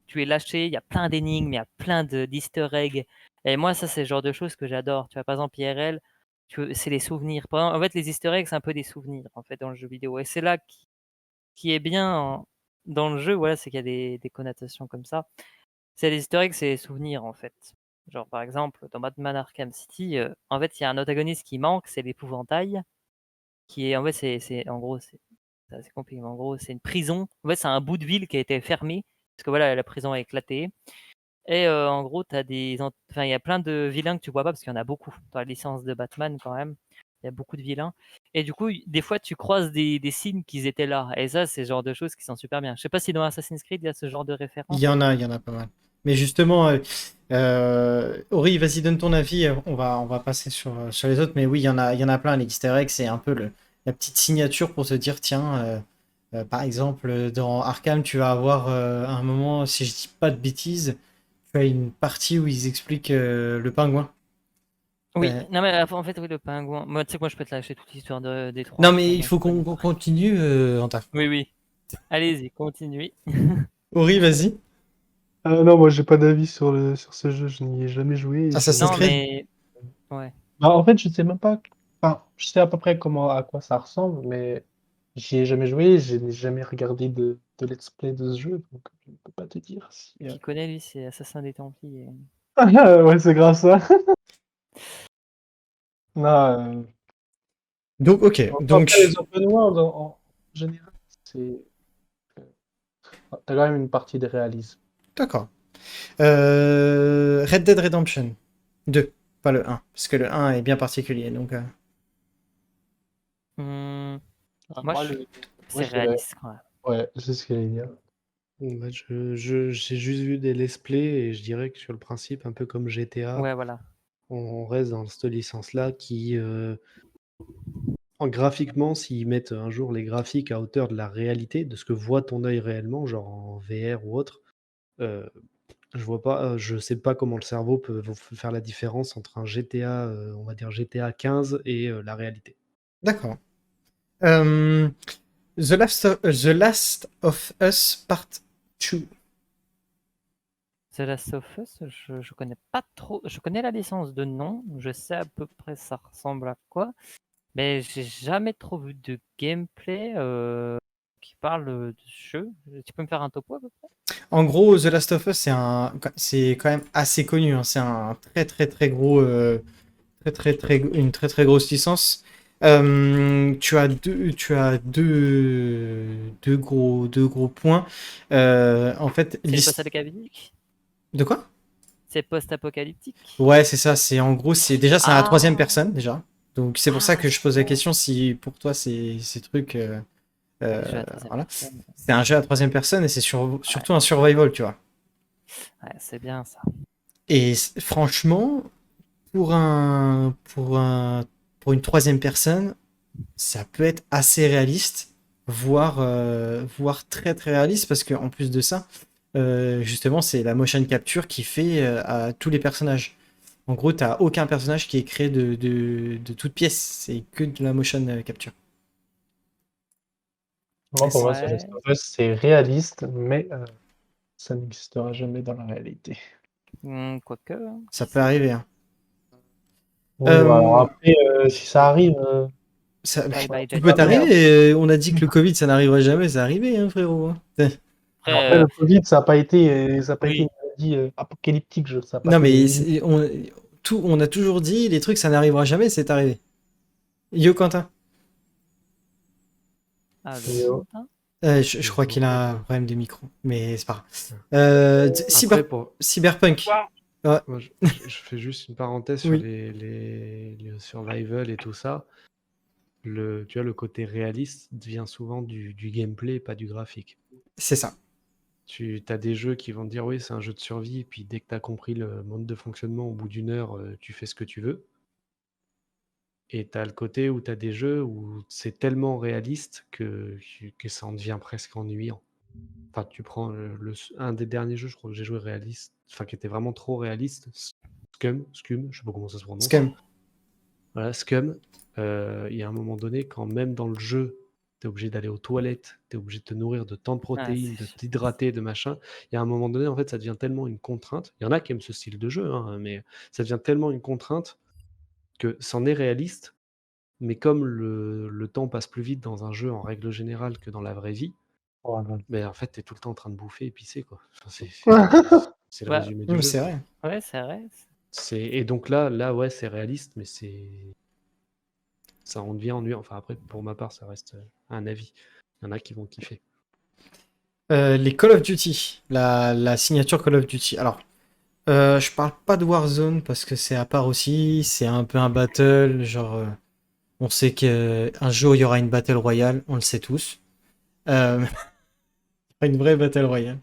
Tu es lâché, il y a plein d'énigmes, il y a plein d'easter eggs. Et moi, ça, c'est le genre de choses que j'adore. Tu vois, par exemple, IRL, c'est les souvenirs. En fait, les easter eggs, c'est un peu des souvenirs, en fait, dans le jeu vidéo. Et c'est là qui est bien dans le jeu, voilà, c'est qu'il y a des connotations comme ça. C'est les easter eggs, c'est les souvenirs, en fait. Genre, par exemple, dans Batman Arkham City, en fait, il y a un antagoniste qui manque, c'est l'épouvantail, qui est, en fait, en gros, c'est assez compliqué, mais en gros, c'est une prison. En fait, c'est un bout de ville qui a été fermé, parce que voilà, la prison a éclaté. Et en gros, enfin, il y a plein de vilains que tu vois pas, parce qu'il y en a beaucoup. Dans la licence de Batman, quand même, il y a beaucoup de vilains. Et du coup, des fois, tu croises des signes qu'ils étaient là. Et ça, c'est ce genre de choses qui sont super bien. Je sais pas si dans Assassin's Creed, il y a ce genre de référence. Il y en a pas mal. Mais justement, Ori, vas-y, donne ton avis. On va passer sur les autres. Mais oui, il y en a plein. Les Easter eggs, c'est un peu la petite signature pour te dire, tiens, par exemple, dans Arkham, tu vas avoir un moment, si je dis pas de bêtises, tu as une partie où ils expliquent le pingouin. Oui, Euh, non mais en fait, oui, le pingouin. Moi, tu sais que moi, je peux te lâcher toute l'histoire des non, trois. mais il Tellement faut je connais. qu'on continue, Anta. Oui, oui. Allez-y, continuez. Ori, vas-y. Non, moi j'ai pas d'avis sur ce jeu, je n'y ai jamais joué. Assassin's Non, Creed. mais ouais. Bah, en fait, je sais même pas. Enfin, je sais à peu près à quoi ça ressemble, mais j'y ai jamais joué, je n'ai jamais regardé de let's play de ce jeu, donc je ne peux pas te dire si. Qui connaît, lui, c'est Assassin des Templiers. Ouais, c'est grave ça. Non, Donc, ok. après Donc, les open world en général, c'est. T'as quand même une partie de réalisme. d'accord. Red Dead Redemption 2, pas le 1, parce que le 1 est bien particulier. Donc, Moi, Moi, c'est je dirais. réaliste quand même. Ouais, c'est ce qu'il allait dire. Bah, j'ai juste vu des let's play et je dirais que sur le principe, un peu comme GTA, Ouais, voilà. on reste dans cette licence-là qui, graphiquement, s'ils mettent un jour les graphiques à hauteur de la réalité, de ce que voit ton œil réellement, genre en VR ou autre, euh, je sais pas comment le cerveau peut faire la différence entre un GTA, on va dire GTA 15 et la réalité. d'accord. Euh, The Last of Us Part 2. The Last of Us, je connais pas trop. Je connais la licence de nom. Je sais à peu près ça ressemble à quoi. Mais j'ai jamais trop vu de gameplay qui parle de ce jeu. Tu peux me faire un topo à peu près? En gros, The Last of Us, c'est quand même assez connu, hein. C'est un très très très gros, une très très grosse licence. Deux gros points. En fait, C'est post-apocalyptique? de quoi? C'est post-apocalyptique? Ouais, c'est ça. C'est en gros, c'est à la troisième Ah! personne déjà. Donc c'est pour ça Ah, que je pose la trop. question si pour toi ces trucs, Les jeux à troisième voilà. personne. C'est un jeu à troisième personne et c'est surtout un survival, tu vois. Ouais, c'est bien ça. Et franchement, pour une troisième personne, ça peut être assez réaliste, voire très très réaliste, parce qu'en plus de ça, justement, c'est la motion capture qui fait à tous les personnages. En gros, t'as aucun personnage qui est créé de toute pièce, c'est que de la motion capture. Moi, pour moi, The Ouais. Last of Us, c'est réaliste, mais ça n'existera jamais dans la réalité. Quoique, hein, Ça qui peut sait? arriver, hein. Oui, alors Euh, après, si ça arrive, Bye bye tout Johnny peut pas merde. Cage. arriver. On a dit que le Covid, ça n'arriverait jamais, c'est arrivé, hein, frérot, hein. Après, Après, le Covid, ça a pas été oui. une maladie apocalyptique, ça n'a pas Non, fait mais des. on a toujours dit, les trucs, ça n'arrivera jamais, c'est arrivé. Yo, Quentin. Allô, Mais, Quentin? Je crois qu'il a un problème de micro, mais c'est pas grave. Après, pour, Cyberpunk. Ouais, moi, je fais juste une parenthèse sur oui, les survival et tout ça. Tu vois, le côté réaliste vient souvent du gameplay, pas du graphique. c'est ça. Tu as des jeux qui vont te dire oui, c'est un jeu de survie, et puis dès que tu as compris le mode de fonctionnement, au bout d'une heure, tu fais ce que tu veux. Et tu as le côté où tu as des jeux où c'est tellement réaliste que ça en devient presque ennuyant. Enfin, tu prends un des derniers jeux, je crois que j'ai joué réaliste, enfin qui était vraiment trop réaliste, Scum, je sais pas comment ça se prononce. Scum. Voilà, Scum, il y a un moment donné, quand même dans le jeu, tu es obligé d'aller aux toilettes, tu es obligé de te nourrir de tant de Ah, protéines, de t'hydrater, de machin. Il y a un moment donné, en fait, ça devient tellement une contrainte. Il y en a qui aiment ce style de jeu, hein, mais ça devient tellement une contrainte que c'en est réaliste. Mais comme le temps passe plus vite dans un jeu en règle générale que dans la vraie vie, Voilà. ben en fait, tu es tout le temps en train de bouffer et pisser, quoi. Enfin, c'est le bah, résumé du Non, mais jeu, c'est quoi. vrai. ouais, c'est vrai. Et donc là, ouais, c'est réaliste, mais ça en devient ennuyant. Enfin, après, pour ma part, ça reste un avis. Il y en a qui vont kiffer. Les Call of Duty, la signature Call of Duty. Alors, je parle pas de Warzone parce que c'est à part aussi, c'est un peu un battle, genre on sait qu'un jour il y aura une battle royale, on le sait tous. Euh, une vraie battle royale.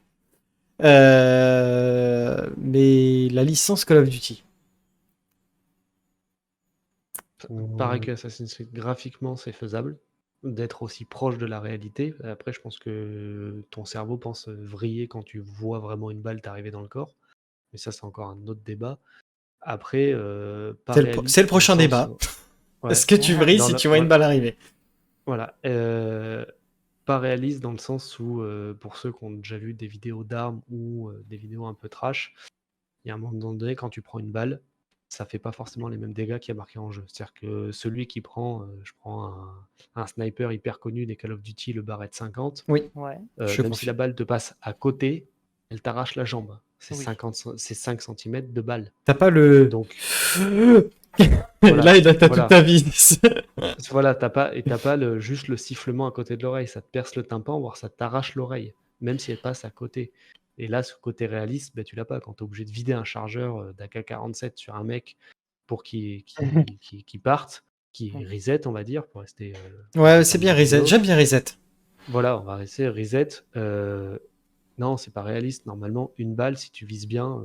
Mais la licence Call of Duty. Pareil que Assassin's Creed, graphiquement, c'est faisable d'être aussi proche de la réalité. Après, je pense que ton cerveau pense vriller quand tu vois vraiment une balle t'arriver dans le corps. Mais ça, c'est encore un autre débat. Après, pas C'est le réaliste dans le prochain sens... débat. Est-ce Ouais, que tu brilles dans si le... tu vois une balle arriver? Voilà. Pas réaliste dans le sens où, pour ceux qui ont déjà vu des vidéos d'armes ou des vidéos un peu trash, il y a un moment donné, quand tu prends une balle, ça fait pas forcément les mêmes dégâts qu'il y a marqué en jeu. C'est-à-dire que celui qui prend, je prends un sniper hyper connu des Call of Duty, le Barrett 50, Oui, Ouais. je même si la confie. balle te passe à côté, elle t'arrache la jambe. C'est Oui. 5 cm de balle. T'as pas le. Donc, Là, voilà, t'as toute voilà. ta vie. Voilà, t'as pas juste le sifflement à côté de l'oreille, ça te perce le tympan, voire ça t'arrache l'oreille, même si elle passe à côté. Et là, ce côté réaliste, ben, tu l'as pas. Quand tu es obligé de vider un chargeur d'AK-47 sur un mec pour qu'il parte, qui Oui. reset, on va dire, pour rester dans Ouais, les c'est termes bien du jeu reset. vidéo. J'aime bien reset. Voilà, on va rester reset. Non, c'est pas réaliste. Normalement, une balle, si tu vises bien,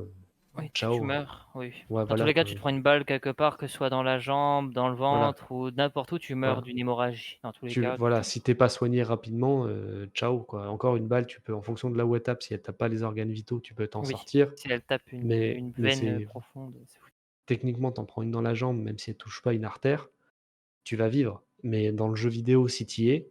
Oui, tu ciao. meurs, oui. Ouais, Dans tous voilà, les cas, quoi. tu te prends une balle quelque part, que ce soit dans la jambe, dans le Voilà, ventre ou n'importe où, tu meurs voilà. d'une hémorragie. Dans tous les cas, Voilà, si t'es pas soigné rapidement, ciao, quoi. Encore une balle, tu peux, en fonction de là où elle tape, si elle tape pas les organes vitaux, tu peux t'en oui. sortir. Si elle tape Mais, une mais veine c'est profonde, c'est foutu. techniquement, t'en prends une dans la jambe, même si elle touche pas une artère, tu vas vivre. Mais dans le jeu vidéo, si t'y es,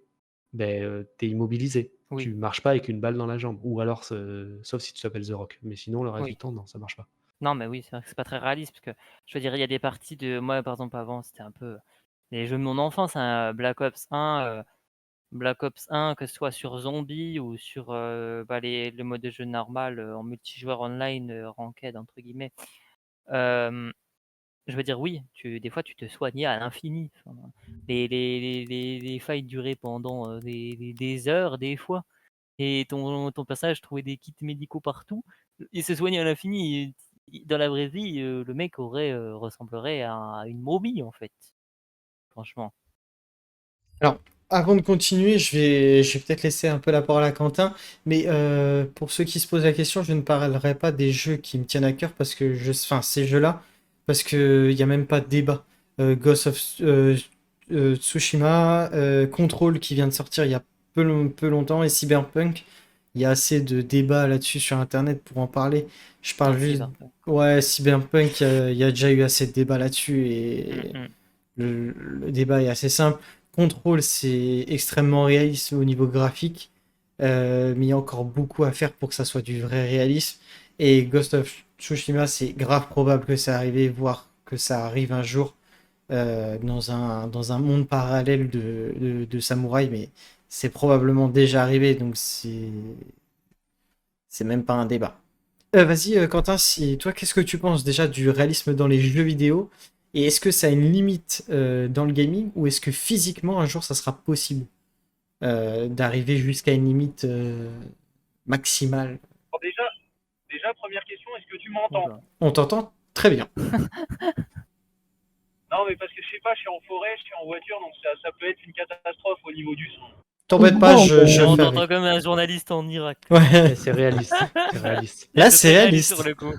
ben, t'es immobilisé. Tu Oui, marches pas avec une balle dans la jambe. Ou alors, sauf si tu t'appelles The Rock. Mais sinon, le reste du oui. temps, non, ça marche pas. Non, mais oui, c'est vrai que c'est pas très réaliste parce que je veux dire, il y a des parties de moi, par exemple, avant, c'était un peu les jeux de mon enfance, hein, Black Ops 1, que ce soit sur Zombie ou sur le mode de jeu normal en multijoueur online, ranked entre guillemets. Euh, je veux dire, oui, des fois tu te soignais à l'infini. Enfin, les fights duraient pendant des heures, des fois, et ton personnage trouvait des kits médicaux partout. Il se soignait à l'infini. Dans la vraie vie, le mec ressemblerait à une momie en fait, franchement. Alors, avant de continuer, je vais peut-être laisser un peu la parole à Quentin, mais pour ceux qui se posent la question, je ne parlerai pas des jeux qui me tiennent à cœur parce que enfin, ces jeux-là, parce que il n'y a même pas de débat. Ghost of Tsushima, Control qui vient de sortir il y a peu longtemps et Cyberpunk, il y a assez de débats là-dessus sur Internet pour en parler. Je parle Ah, juste, Cyberpunk. ouais, Cyberpunk, il y a déjà eu assez de débats là-dessus et Mm, mm. le débat est assez simple. Control, c'est extrêmement réaliste au niveau graphique, mais il y a encore beaucoup à faire pour que ça soit du vrai réalisme. Et Ghost of Tsushima, c'est grave probable que ça arrive, voire que ça arrive un jour dans un monde parallèle de samouraï, mais c'est probablement déjà arrivé, donc c'est même pas un débat. Vas-y, Quentin, toi, qu'est-ce que tu penses déjà du réalisme dans les jeux vidéo? Et est-ce que ça a une limite dans le gaming ou est-ce que physiquement un jour ça sera possible d'arriver jusqu'à une limite maximale? Alors déjà, première question, est-ce que tu m'entends? Oula. On t'entend très bien. Non, mais parce que je sais pas, je suis en forêt, je suis en voiture, donc ça peut être une catastrophe au niveau du son. T'embête pas, je On fais t'entend avec. comme un journaliste en Irak. Ouais, Et c'est réaliste. C'est réaliste. là C'est c'est très réaliste sur réaliste. le coup.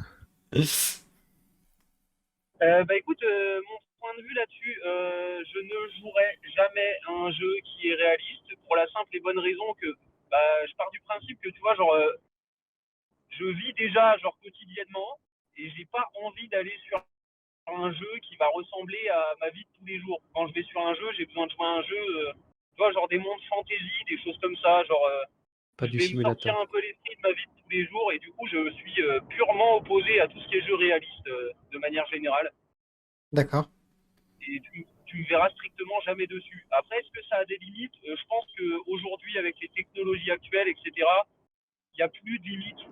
Bah écoute, mon point de vue là-dessus, je ne jouerai jamais à un jeu qui est réaliste pour la simple et bonne raison que bah, je pars du principe que tu vois, genre, je vis déjà genre quotidiennement et j'ai pas envie d'aller sur un jeu qui va ressembler à ma vie de tous les jours. Quand je vais sur un jeu, j'ai besoin de jouer à un jeu, tu vois, genre des mondes fantasy, des choses comme ça, genre Pas je du vais me sortir un simulateur. peu l'esprit de ma vie de tous les jours et du coup je suis purement opposé à tout ce qui est jeu réaliste de manière générale D'accord. et tu me verras strictement jamais dessus. Après, est-ce que ça a des limites? Je pense qu'aujourd'hui, avec les technologies actuelles, etc., il n'y a plus de limites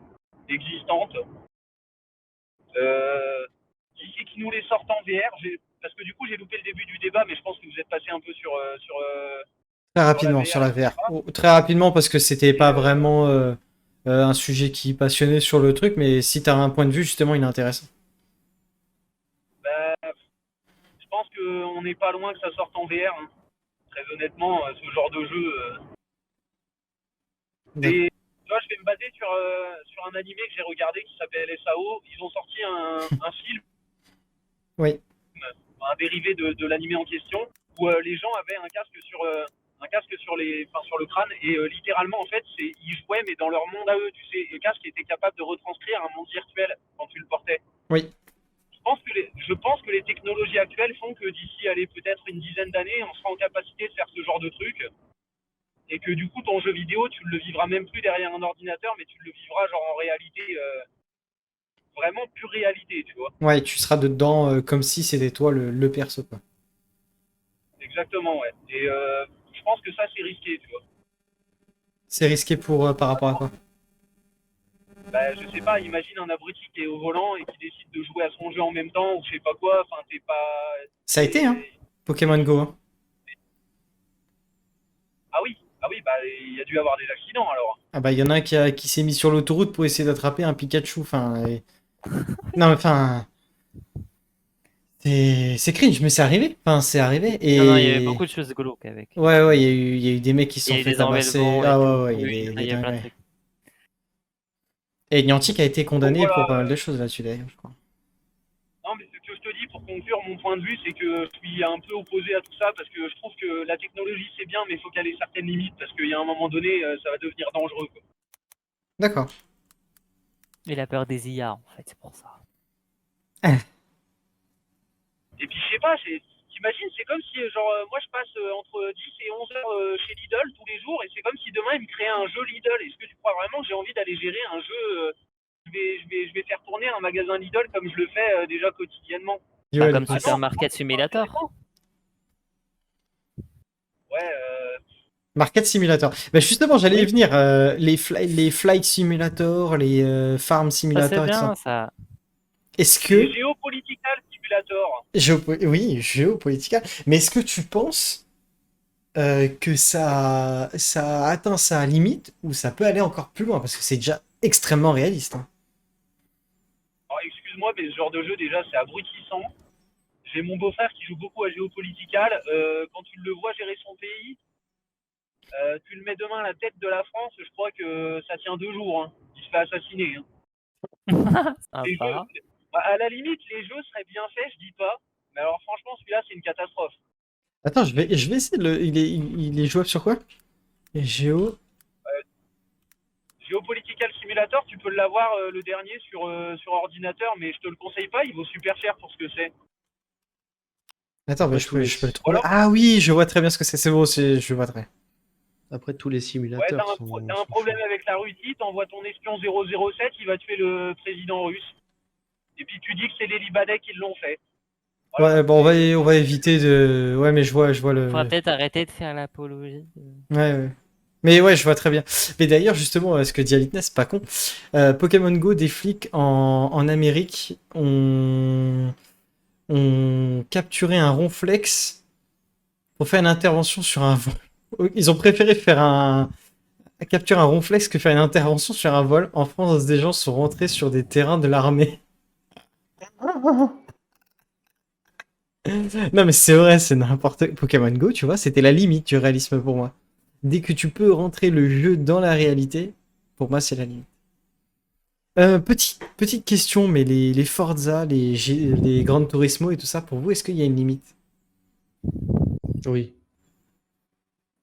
existantes. Euh, d'ici qu'ils nous les sortent en VR, parce que du coup j'ai loupé le début du débat, mais je pense que vous êtes passé un peu sur Très la rapidement sur la VR, etc. VR. Très rapidement parce que c'était Et pas vraiment un sujet qui passionnait sur le truc, mais si t'as un point de vue, justement, il est intéressant. bah, je pense qu'on n'est pas loin que ça sorte en VR, hein. Très honnêtement, ce genre de jeu. D'accord. Tu vois, je vais me baser sur un animé que j'ai regardé qui s'appelle SAO. Ils ont sorti un film, Oui. un dérivé de l'animé en question, où les gens avaient un casque sur sur le crâne et littéralement en fait ils jouaient mais dans leur monde à eux, tu sais. Le casque était capable de retranscrire un monde virtuel quand tu le portais. Oui. Je pense que les technologies actuelles font que d'ici allez peut-être une dizaine d'années, on sera en capacité de faire ce genre de truc. Et que du coup ton jeu vidéo tu le vivras même plus derrière un ordinateur, mais tu le vivras genre en réalité, vraiment pure réalité, tu vois. Ouais, tu seras dedans comme si c'était toi le perso, quoi. Exactement, ouais. Et je pense que ça c'est risqué, tu vois. C'est risqué par rapport à quoi? Bah, je sais pas, imagine un abruti qui est au volant et qui décide de jouer à son jeu en même temps ou je sais pas quoi, enfin t'es pas. Ça a été, hein, Pokémon Go. Hein. Ah oui, bah il y a dû avoir des accidents alors. Ah bah, il y en a un qui s'est mis sur l'autoroute pour essayer d'attraper un Pikachu. Non, mais enfin, c'est cringe, mais c'est arrivé. Enfin, c'est arrivé. Non, il y avait Et beaucoup de choses glauques avec. ouais, il y a eu des mecs qui se Il y sont a eu fait des tabasser. enlèvements et Ah tout. ouais, il y a Oui, des il y a plein de dingueries. trucs. Et Niantic a été Donc condamné pour voilà, pas mal de choses là-dessus d'ailleurs, je crois. non mais ce que je te dis pour conclure mon point de vue, c'est que je suis un peu opposé à tout ça parce que je trouve que la technologie c'est bien, mais il faut qu'elle ait certaines limites parce qu'il y a un moment donné, ça va devenir dangereux, quoi. D'accord. Il a peur des IA, en fait, c'est pour ça. Et puis je sais pas, t'imagines, c'est comme si genre moi je passe entre 10 et 11 heures chez Lidl tous les jours et c'est comme si demain ils me créaient un jeu Lidl. Est-ce que tu crois vraiment que j'ai envie d'aller gérer un jeu je vais faire tourner un magasin Lidl comme je le fais déjà quotidiennement. Joël, Comme il pense. Supermarket Simulator. Ouais, Market Simulator. Bah justement, j'allais y Oui. venir. Les Flight Simulator, les Farm Ça, c'est Simulator et tout ça. bien, ça. Est-ce les que Geopolitical Simulator. Oui, géopolitique. Mais est-ce que tu penses que ça a atteint sa limite ou ça peut aller encore plus loin? Parce que c'est déjà extrêmement réaliste. Hein. Alors excuse-moi, mais ce genre de jeu déjà c'est abrutissant. J'ai mon beau-frère qui joue beaucoup à Geopolitical. Quand tu le vois gérer son pays, tu le mets demain à la tête de la France, je crois que ça tient 2 jours, hein. Il se fait assassiner, hein. Les jeux, Sympa. bah, à la limite, les jeux seraient bien faits, je dis pas. Mais alors franchement, celui-là, c'est une catastrophe. Attends, je vais essayer de il est jouable sur quoi? Géo. Geopolitical Simulator, tu peux l'avoir le dernier sur ordinateur, mais je te le conseille pas, il vaut super cher pour ce que c'est. Attends, bah, Après, tous les, je peux le trouver. Voilà. Ah oui, je vois très bien ce que c'est. C'est bon, je vois très. après, tous les Ouais, simulateurs t'as un sont problème chauds. avec la Russie, t'envoies ton espion 007, il va tuer le président russe. Et puis tu dis que c'est les Libanais qui l'ont fait. Voilà. Ouais, bon, on va éviter de. Ouais, mais je vois Faudra le. peut-être arrêter de faire l'apologie. Ouais, ouais. Mais ouais, je vois très bien. Mais d'ailleurs, justement, ce que dit Alitna, c'est pas con. Pokémon Go, des flics en Amérique ont capturé un ronflex pour faire une intervention sur un vol. Ils ont préféré capturer un ronflex que faire une intervention sur un vol. En France, des gens sont rentrés sur des terrains de l'armée. Non, mais c'est vrai, c'est n'importe. Pokémon Go, tu vois, c'était la limite du réalisme pour moi. Dès que tu peux rentrer le jeu dans la réalité, pour moi, c'est la limite. Petite question, mais les Forza, les Gran Turismo et tout ça, pour vous, est-ce qu'il y a une limite? Oui,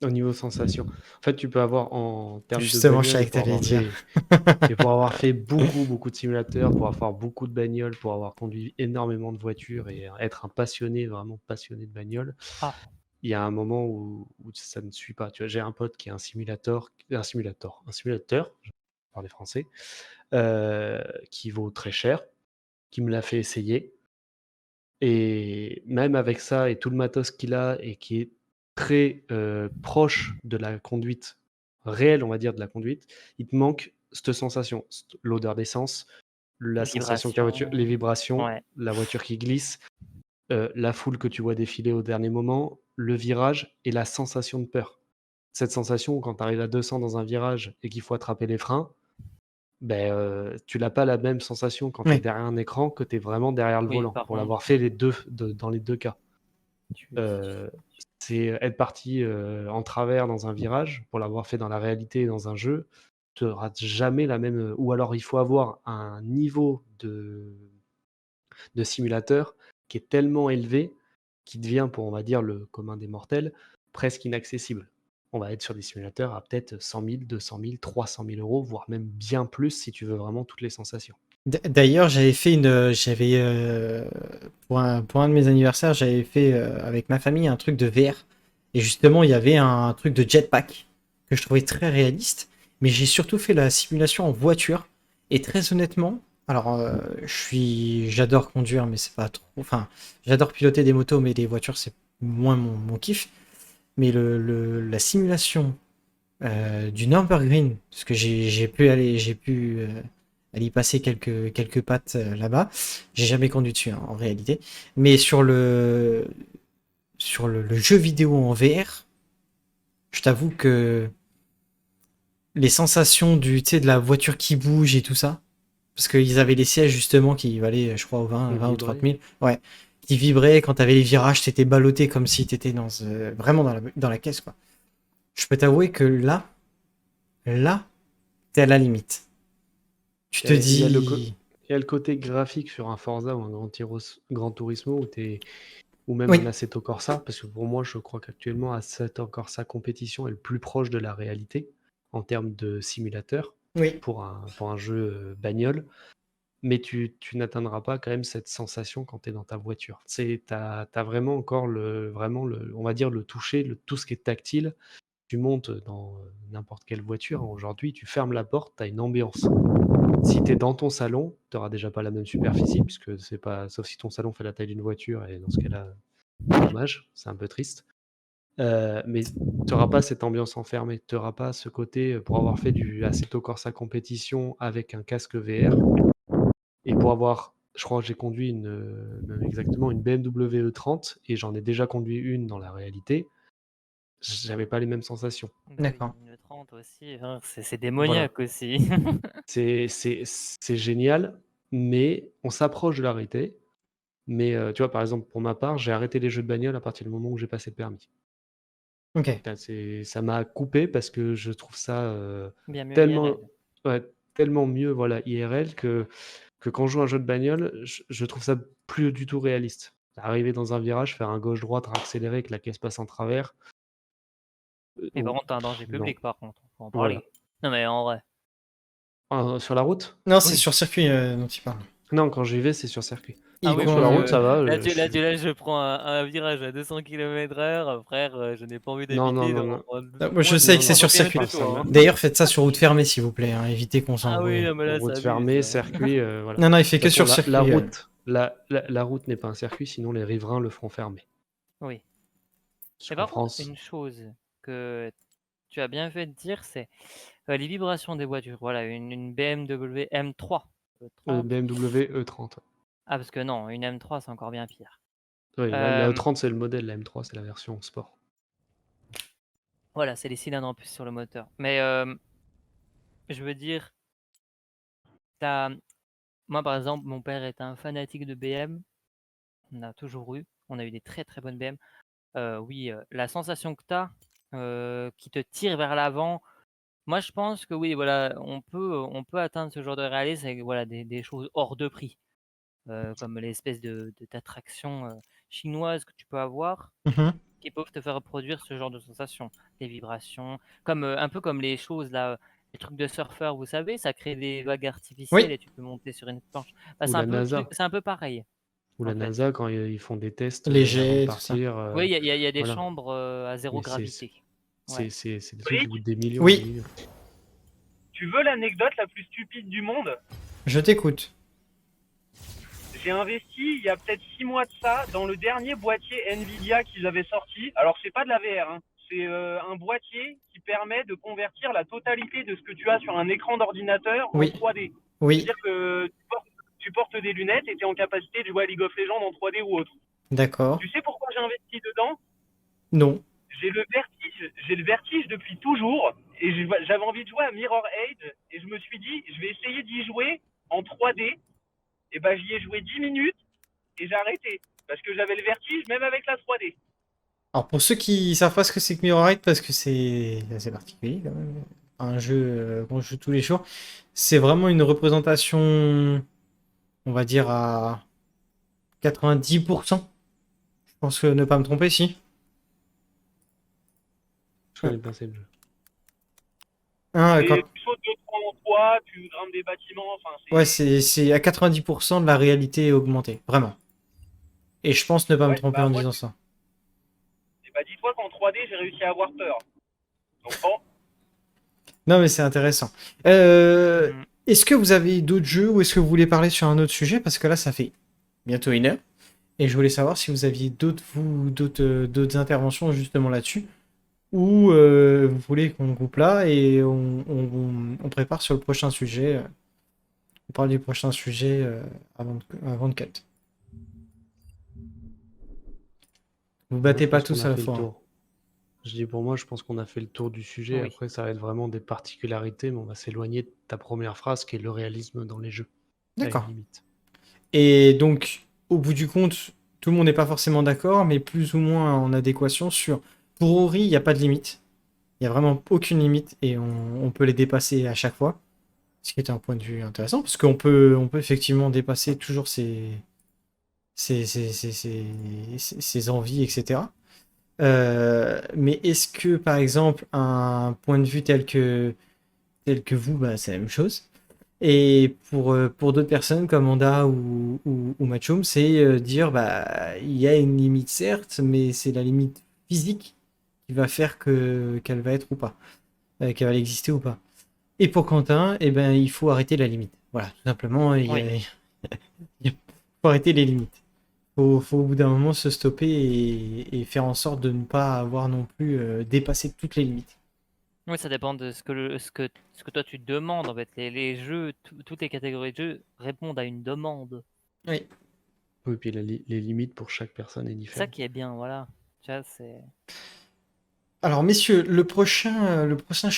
au niveau sensation. En fait, tu peux avoir en termes de Justement, je bagnole, savais que t'allais dire. pour avoir fait beaucoup de simulateurs, pour avoir beaucoup de bagnoles, pour avoir conduit énormément de voitures et être un passionné, vraiment passionné de bagnole, Ah. il y a un moment où ça ne suit pas. Tu vois, j'ai un pote qui a un simulateur, je parle français, qui vaut très cher, qui me l'a fait essayer. Et même avec ça et tout le matos qu'il a et qui est très proche de la conduite réelle, on va dire, de la conduite, il te manque cette sensation, l'odeur d'essence, la Les sensation que la voiture, les vibrations. vibrations, Ouais. la voiture qui glisse, la foule que tu vois défiler au dernier moment, le virage et la sensation de peur. Cette sensation où quand tu arrives à 200 dans un virage et qu'il faut attraper les freins, ben tu n'as pas la même sensation quand tu es Oui. derrière un écran que tu es vraiment derrière le Oui, volant, par pour contre, l'avoir fait les 2 dans les 2 cas. tu Heu, c'est être parti, en travers dans un virage, pour l'avoir fait dans la réalité et dans un jeu, tu auras jamais la même, ou alors il faut avoir un niveau de simulateur qui est tellement élevé, qui devient pour, on va dire, le commun des mortels, presque inaccessible. On va être sur des simulateurs à peut-être 100 000, 200 000, 300 000 €, voire même bien plus si tu veux vraiment toutes les sensations. D'ailleurs, pour un de mes anniversaires, j'avais fait avec ma famille un truc de VR. Et justement, il y avait un truc de jetpack que je trouvais très réaliste. Mais j'ai surtout fait la simulation en voiture. Et très honnêtement, alors j'adore conduire, mais c'est pas trop. Enfin, j'adore piloter des motos, mais des voitures, c'est moins mon kiff. Mais la simulation du Nürburgring, parce que j'ai pu aller y passer quelques pattes là-bas. J'ai jamais conduit dessus, hein, en réalité. Mais sur le jeu vidéo en VR, je t'avoue que les sensations tu sais, de la voiture qui bouge et tout ça, parce qu'ils avaient les sièges justement qui valaient, je crois, 20 ou 30 Vibrer. 000, ouais, qui vibraient quand t'avais les virages, t'étais ballotté comme si t'étais vraiment dans la caisse, quoi. Je peux t'avouer que là, t'es à la limite. Tu te Il y a dis... il y a le côté graphique sur un Forza ou un Gran Turismo ou même un Oui, Assetto Corsa, parce que pour moi, je crois qu'actuellement, Assetto Corsa Competition est le plus proche de la réalité en termes de simulateur oui. pour un jeu bagnole, mais tu n'atteindras pas quand même cette sensation quand tu es dans ta voiture. Tu as vraiment encore on va dire, le toucher, tout ce qui est tactile. Tu montes dans n'importe quelle voiture, hein, aujourd'hui, tu fermes la porte, tu as une ambiance. Si tu es dans ton salon, tu auras déjà pas la même superficie puisque c'est pas, sauf si ton salon fait la taille d'une voiture et dans ce cas-là, dommage, c'est un peu triste. Mais tu auras pas cette ambiance enfermée, tu auras pas ce côté, pour avoir fait du Assetto Corsa compétition avec un casque VR et pour avoir, je crois que j'ai conduit même exactement une BMW E30 et j'en ai déjà conduit une dans la réalité, j'avais pas les mêmes sensations. bah oui, D'accord. une 30 aussi, hein, c'est Voilà. démoniaque aussi. C'est génial, mais on s'approche de la réalité. Mais, tu vois, par exemple, pour ma part, j'ai arrêté les jeux de bagnole à partir du moment où j'ai passé le permis. Ok. Ça m'a coupé parce que je trouve ça, Bien mieux tellement IRL. ouais, tellement mieux, voilà, IRL que quand je joue à un jeu de bagnole, je trouve ça plus du tout réaliste. Arriver dans un virage, faire un gauche-droite, accélérer, que la caisse passe en travers, Mais par ou contre, t'as un danger non, public, par contre, faut en voilà. parler. Non, mais en vrai. Sur la route? Non, c'est Oui. sur circuit dont il parle. Non, quand j'y vais, c'est sur circuit. Ah Il oui, Donc con- sur parce la route, que ça va, je suis là, je prends un virage à 200 km/h, frère, je n'ai pas envie non, non, d'éviter non, non. Moi, je moins de sais Non, que c'est non, 300 sur c'est circuit. km pas que ça toi, me hein. D'ailleurs, faites ça sur route fermée, s'il vous plaît, hein. Évitez qu'on Ah oui, s'embrouille. non, mais là, ça route abuse. fermée, circuit, voilà. Non, non, il De fait toute que façon, sur circuit. la route n'est pas un circuit, sinon les riverains le feront fermer. Oui. Parce Mais qu'en par contre, France, une chose que tu as bien fait de dire, c'est les vibrations des voitures. Voilà, une BMW M3 30. BMW E30. Ah, parce que non, une M3, c'est encore bien pire. Oui, la Euh, E30, c'est le modèle, la M3, c'est la version sport. voilà, c'est les cylindres en plus sur le moteur. Mais je veux dire, t'as... moi par exemple, mon père est un fanatique de BM. On a toujours eu. On a eu des très très bonnes BM. Oui, la sensation que tu as, qui te tire vers l'avant, moi je pense que oui, voilà, on peut atteindre ce genre de réalisme avec voilà, des choses hors de prix, comme l'espèce d'attraction chinoise que tu peux avoir, Mhm. qui peuvent te faire reproduire ce genre de sensations, des vibrations, comme un peu comme les choses là, les trucs de surfeur, vous savez, ça crée des vagues artificielles Oui, et tu peux monter sur une planche. Bah, Ou la NASA. c'est un peu pareil Ou en la fait. NASA, quand ils font des tests les avant de jets, tout ça. partir. Oui, il y a des Voilà. chambres à zéro Mais gravité. Ouais. c'est des trucs qui Brick, coûtent des millions et des Oui, millions. tu veux l'anecdote la plus stupide du monde? je t'écoute. J'ai investi il y a peut-être 6 mois de ça dans le dernier boîtier Nvidia qu'ils avaient sorti. Alors c'est pas de la VR, hein. C'est un boîtier qui permet de convertir la totalité de ce que tu as sur un écran d'ordinateur en Oui, 3D. oui. C'est-à-dire que des lunettes et t'es en capacité de jouer à League of Legends en 3D ou autre. D'accord. Tu sais pourquoi j'ai investi dedans? Non. J'ai le vertige depuis toujours et j'avais envie de jouer à Mirror Age et je me suis dit je vais essayer d'y jouer en 3D. Et ben j'y ai joué 10 minutes et j'ai arrêté parce que j'avais le vertige même avec la 3D. Alors pour ceux qui savent pas ce que c'est que Mirrorlight, parce que c'est assez particulier quand même, un jeu qu'on joue tous les jours, c'est vraiment une représentation, on va dire à 90%. Je pense que ne pas me tromper, si. Je connais pas ce jeu. Hein, Et tu sautes de 3 en 3, tu grimpes des bâtiments, enfin Ouais, c'est à 90% de la réalité augmentée, vraiment. Et je pense ne pas me Ouais, tromper bah, en moi, disant ça. Et bah dis-toi qu'en 3D j'ai réussi à avoir peur. Donc bon, Non, mais c'est intéressant. Mhm. Est-ce que vous avez d'autres jeux ou est-ce que vous voulez parler sur un autre sujet? Parce que là, ça fait bientôt 1 heure. Et je voulais savoir si vous aviez d'autres interventions justement là-dessus. Ou vous voulez qu'on coupe là et on prépare sur le prochain sujet. On parle du prochain sujet avant de cut. Vous Moi, battez je pas pense qu'on tous a à la fait le fois. tour. Je dis pour moi, je pense qu'on a fait le tour du sujet. Oui. Après, ça va être vraiment des particularités, mais on va s'éloigner de ta première phrase qui est le réalisme dans les jeux. À une D'accord. limite. Et donc, au bout du compte, tout le monde n'est pas forcément d'accord, mais plus ou moins en adéquation sur... Pour Ori, il n'y a pas de limite. Il n'y a vraiment aucune limite et on peut les dépasser à chaque fois. Ce qui est un point de vue intéressant, parce on peut effectivement dépasser toujours ses envies, etc. Mais est-ce que, par exemple, un point de vue tel que vous, bah, c'est la même chose. Et pour d'autres personnes comme Anda ou Matchoum, c'est dire bah il y a une limite certes, mais c'est la limite physique qui va faire qu'elle va être ou pas, qu'elle va exister ou pas. Et pour Quentin, eh ben il faut arrêter la limite. Voilà, tout simplement, Oui. il faut arrêter les limites. Faut au bout d'un moment se stopper et faire en sorte de ne pas avoir non plus dépassé toutes les limites. Oui, ça dépend de ce que toi tu demandes en fait. Les jeux, toutes les catégories de jeux répondent à une demande. Oui. Oui, puis les limites pour chaque personne est C'est ça différente. qui est bien, voilà. Tu vois, c'est. Alors messieurs, le prochain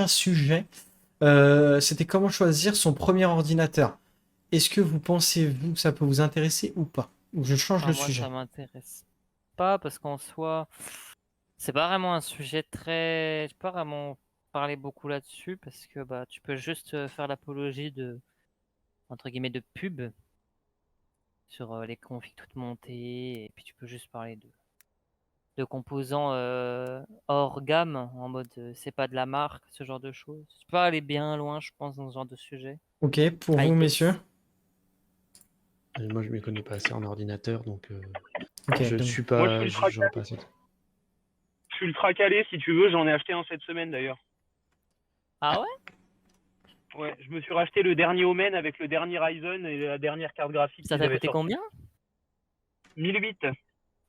sujet, c'était comment choisir son premier ordinateur. Est-ce que vous pensez, vous, que ça peut vous intéresser ou pas? Ou je change le Moi, ça sujet. m'intéresse pas parce qu'en soi, c'est pas vraiment un sujet très. Je peux pas vraiment parler beaucoup là-dessus parce que bah tu peux juste faire l'apologie de entre guillemets de pub sur les configs toutes montées et puis tu peux juste parler de composants hors gamme en mode c'est pas de la marque, ce genre de choses. Tu peux aller bien loin, je pense, dans ce genre de sujet. Ok, pour vous, High-tech. messieurs? Et moi, je m'y connais pas assez en ordinateur, donc Ok, je donc- suis moi pas. je suis ultra J'aurais calé. pas assez. Je suis ultra calé si tu veux, j'en ai acheté un cette semaine d'ailleurs. Ah ouais? Ouais, je me suis racheté le dernier Omen avec le dernier Ryzen et la dernière carte graphique Ça qu'ils t'a avaient coûté sorti. combien? 1008.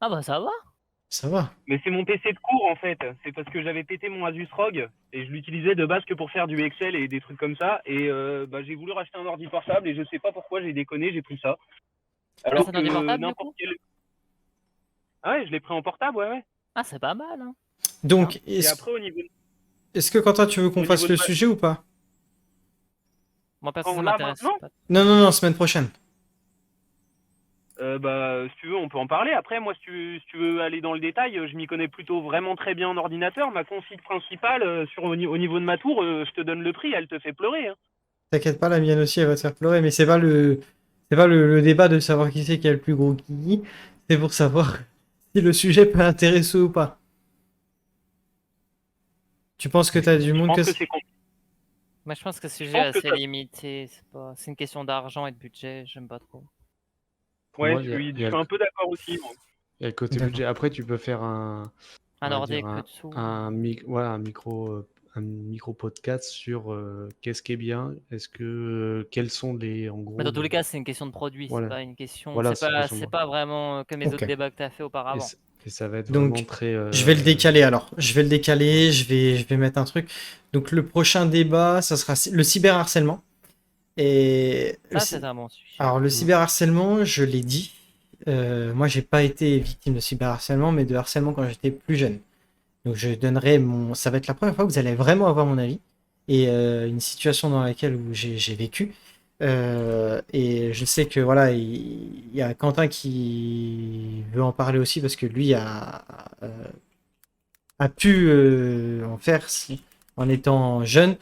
Ah bah ça va. ça va. Mais c'est mon PC de cours en fait. C'est parce que j'avais pété mon Asus ROG et je l'utilisais de base que pour faire du Excel et des trucs comme ça. Et bah, j'ai voulu racheter un ordi portable et je sais pas pourquoi j'ai déconné, j'ai pris ça. Alors c'est un ordi que portable, du n'importe coup? quel. Ah ouais, je l'ai pris en portable, ouais, ouais. Ah, c'est pas mal, hein. Donc, Et est-ce après, est-ce que Quentin, tu veux qu'on au fasse niveau le de ma- sujet ou pas? Moi, perso, ça là m'intéresse maintenant, pas. Non, non, non, semaine prochaine. bah, si tu veux, on peut en parler. Après, moi, si tu veux aller dans le détail, je m'y connais plutôt vraiment très bien en ordinateur. Ma config principale, au niveau de ma tour, je te donne le prix, elle te fait pleurer. Hein. T'inquiète pas, la mienne aussi, elle va te faire pleurer, mais c'est pas le débat de savoir qui c'est qui a le plus gros kiki. C'est pour savoir si le sujet peut intéresser ou pas. Tu penses que t'as du Je monde pense que que c'est con. Moi, je pense que ce sujet pense est que assez ça- limité. C'est une question d'argent et de budget. J'aime pas trop. Pour Ouais, moi, je il suis y a un peu d'accord aussi. Moi. le côté D'accord. budget. Après, tu peux faire on Un va ordi dire avec peu de sous. un micro podcast sur qu'est-ce qui est bien, quels sont en Mais gros dans tous les cas, c'est une question de produit. C'est voilà, pas une question. voilà, C'est c'est une pas, question c'est de- pas vraiment comme les Ok. autres débats que tu as fait et, auparavant. c- et ça va être Donc, vraiment très je vais le décaler alors. Je vais le décaler, je vais mettre un truc. Donc, le prochain débat, ça sera le cyberharcèlement. Et Ça, c'est un bon sujet. alors le cyberharcèlement, je l'ai dit, moi j'ai pas été victime de cyberharcèlement, mais de harcèlement quand j'étais plus jeune. Donc je donnerai ça va être la première fois que vous allez vraiment avoir mon avis et une situation dans laquelle où j'ai vécu. Et je sais que voilà, il y a Quentin qui veut en parler aussi parce que lui a pu en faire en étant jeune,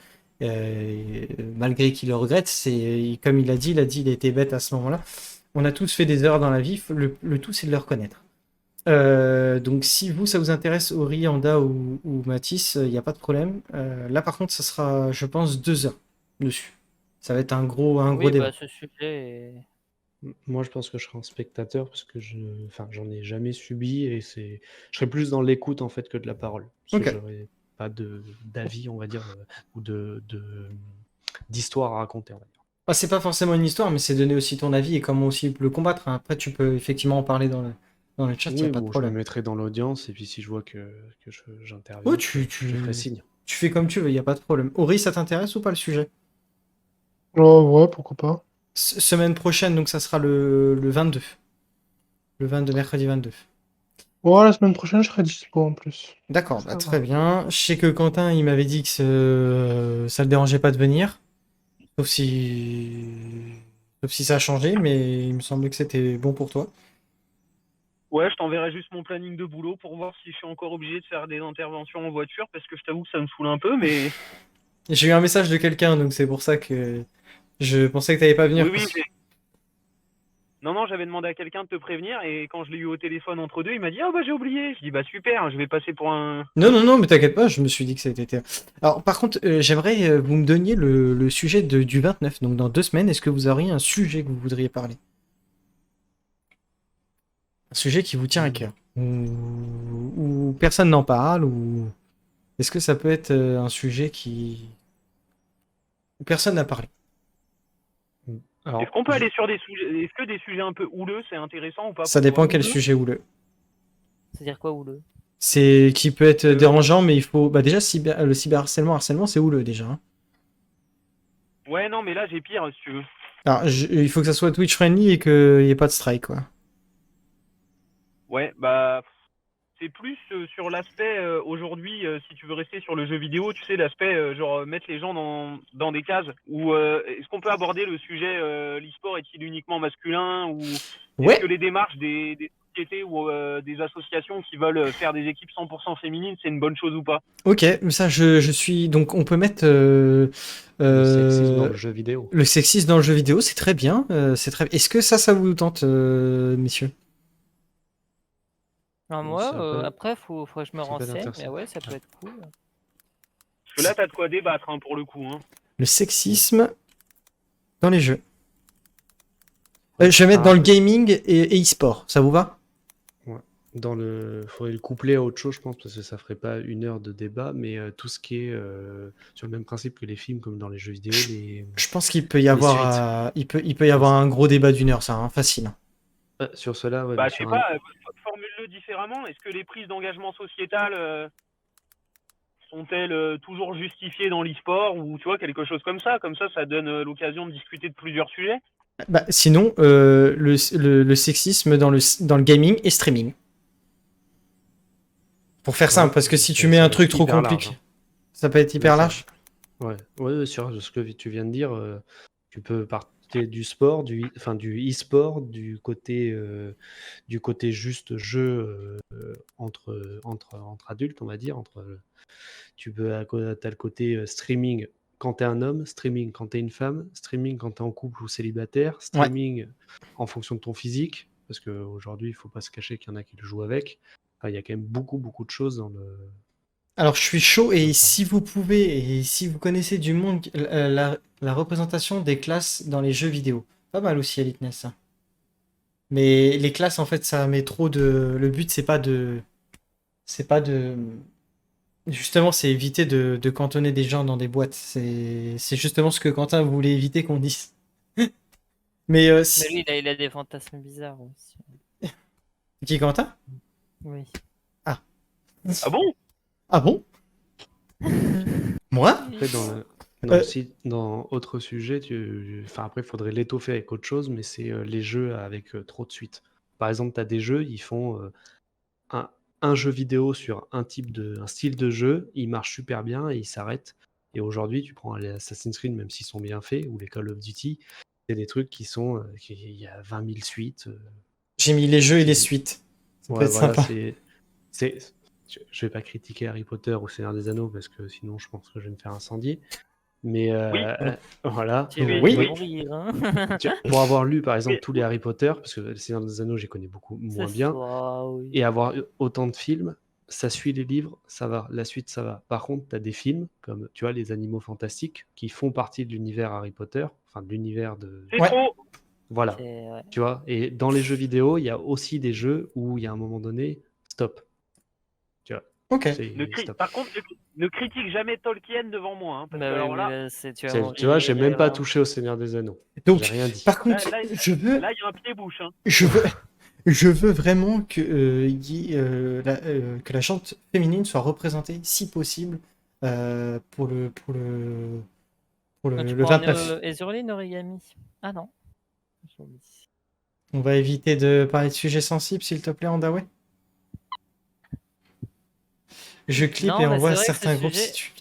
malgré qu'il le regrette. C'est comme il a dit, il était bête à ce moment-là. On a tous fait des erreurs dans la vie. Le tout, c'est de le reconnaître. Donc si vous, ça vous intéresse, Ori, Anda ou Mathis, il n'y a pas de problème. Là, par contre, ça sera, je pense, 2 heures dessus. Ça va être un gros Oui, débat. bah, ce sujet est... Moi, je pense que je serai un spectateur parce que j'en ai jamais subi et je serai plus dans l'écoute en fait que de la parole. Parce que Ok. j'aurais pas d'avis, on va dire, ou d'histoire à raconter, on va dire. Ah, c'est pas forcément une histoire, mais c'est donner aussi ton avis et comment aussi le combattre, hein. Après, tu peux effectivement en parler dans le chat, il n'y a Oui, pas de bon, je me problème. mettrai dans l'audience et puis si je vois que Ouais, j'interviens, je te ferai signe. tu fais comme tu veux, il n'y a pas de problème. Ori, ça t'intéresse ou pas le sujet? Oh, ouais, pourquoi pas. Semaine prochaine, donc ça sera le 22. Le 22, mercredi 22. Ouais, la semaine prochaine, je serai dispo en plus. D'accord, bah, Ça très va. bien. Je sais que Quentin, il m'avait dit que ça le dérangeait pas de venir. Sauf si... Sauf si ça a changé, mais il me semblait que c'était bon pour toi. Ouais, je t'enverrai juste mon planning de boulot pour voir si je suis encore obligé de faire des interventions en voiture, parce que je t'avoue que ça me saoule un peu, mais J'ai eu un message de quelqu'un, donc c'est pour ça que je pensais que t'allais pas venir. oui, non, j'avais demandé à quelqu'un de te prévenir, et quand je l'ai eu au téléphone entre deux, il m'a dit ah bah j'ai oublié. Je dis bah super, je vais passer pour un. Non, mais t'inquiète pas, je me suis dit que c'était... Alors, par contre, j'aimerais vous me donniez le sujet du 29, donc dans 2 semaines, est-ce que vous auriez un sujet que vous voudriez parler? Un sujet qui vous tient à cœur? Ou personne n'en parle, ou... Est-ce que ça peut être un sujet où personne n'a parlé? Alors, Est-ce qu'on peut aller sur des sujets? Est-ce que des sujets un peu houleux, c'est intéressant ou pas Ça pour dépend toi? quel sujet houleux. C'est-à-dire quoi, houleux? C'est qui peut être Euh, dérangeant, mais il faut... Bah déjà, le harcèlement, c'est houleux déjà, hein. Ouais, non, mais là j'ai pire si tu veux. Alors, il faut que ça soit Twitch friendly et qu'il n'y ait pas de strike, quoi. Ouais, bah c'est plus sur l'aspect aujourd'hui, si tu veux rester sur le jeu vidéo, tu sais, l'aspect genre mettre les gens dans des cases. Ou est-ce qu'on peut aborder le sujet l'e-sport est-il uniquement masculin, ou est-ce que Ouais, les démarches des sociétés ou des associations qui veulent faire des équipes 100% féminines, c'est une bonne chose ou pas? ok, ça je suis... Donc on peut mettre le sexisme dans euh, le jeu vidéo. le sexisme dans le jeu vidéo, c'est très bien. C'est très... Est-ce que ça vous tente, messieurs? Non, Bon, moi, ça peut après, faudrait que je me ça peut être renseigne, mais intéressant. ouais, ça peut être cool. Parce que là, t'as de quoi débattre hein, pour le coup. Hein. Le sexisme dans les jeux. Ouais. Je vais mettre dans Ah, le gaming et e-sport, ça vous va? ouais. Faudrait le coupler à autre chose, je pense, parce que ça ferait pas 1 heure de débat, mais tout ce qui est sur le même principe que les films, comme dans les jeux vidéo, Je pense qu'il peut y les suites. avoir, il peut y avoir un gros débat d'1 heure, ça, hein, facile. Sur cela, ouais, Bah, mais je sais sur un. pas, formule-le différemment. Est-ce que les prises d'engagement sociétal sont-elles toujours justifiées dans l'e-sport, ou tu vois, quelque chose comme ça? Comme ça donne l'occasion de discuter de plusieurs sujets. Bah, sinon, le sexisme dans le gaming et streaming. Pour faire simple, Ouais, parce que si tu ça mets un va être truc trop hyper large, compliqué, hein. ça peut être hyper Mais ça- large. Ouais, ouais, sur ce que tu viens de dire, tu peux partir du sport, enfin du e-sport, du côté juste jeu entre adultes, on va dire. T'as le côté streaming quand t'es un homme, streaming quand t'es une femme, streaming quand t'es en couple ou célibataire, Ouais. streaming en fonction de ton physique, parce qu'aujourd'hui, il faut pas se cacher qu'il y en a qui le jouent avec. Enfin, il y a quand même beaucoup, beaucoup de choses dans le. Alors, je suis chaud, et Ça. si vous pouvez, et si vous connaissez du monde, la représentation des classes dans les jeux vidéo. Pas mal aussi, Elitness, ça. Mais les classes, en fait, ça met trop de... Le but, c'est pas de... C'est pas de... Justement, c'est éviter de cantonner des gens dans des boîtes. C'est justement ce que Quentin voulait éviter qu'on dise. Mais Mais lui, il a des fantasmes bizarres aussi. Qui, Quentin? Oui. Ah bon? Ah bon? Moi? Après, Non, Euh, si, dans autre sujet, enfin, après, il faudrait l'étoffer avec autre chose, mais c'est les jeux avec trop de suites. Par exemple, tu as des jeux, ils font un, un jeu vidéo sur un style de jeu, il marche super bien et il s'arrête. Et aujourd'hui, tu prends les Assassin's Creed, même s'ils sont bien faits, ou les Call of Duty, c'est des trucs qui sont, il y a 20 000 suites. J'ai mis les jeux et les qui- suites. Ça peut Ouais, être voilà, sympa. c'est, je vais pas critiquer Harry Potter ou Seigneur des Anneaux parce que sinon je pense que je vais me faire incendier. Mais Oui, voilà. Tu vas Oui. y mourir, hein. Pour avoir lu par exemple oui. tous les Harry Potter, parce que le Seigneur des Anneaux, j'y connais beaucoup C'est moins bien, ça, oui. et avoir autant de films, ça suit les livres, ça va. La suite, ça va. Par contre, tu as des films comme, tu vois, Les Animaux Fantastiques, qui font partie de l'univers Harry Potter, enfin de l'univers de... C'est Ouais. trop. Voilà, Ouais. tu vois. Et dans les jeux vidéo, il y a aussi des jeux où il y a un moment donné, stop. Tu vois, Ok. c'est stop. Par contre, ne critique jamais Tolkien devant moi, hein, parce Bah que oui, alors oui, là, là, tu vas Tu vois, j'ai même mourir, pas hein. touché au Seigneur des Anneaux. Donc, J'ai rien dit. par contre, là, là, il y a un pied-bouche. Hein. je veux, je veux vraiment que, que la chante féminine soit représentée, si possible, pour Tu le prends un 29. Ezurline Origami. Ah non. J'ai oublié. On va éviter de parler de sujets sensibles, s'il te plaît, Andaway. Je clip et Non, mais envoie c'est à vrai que certains groupes si tu...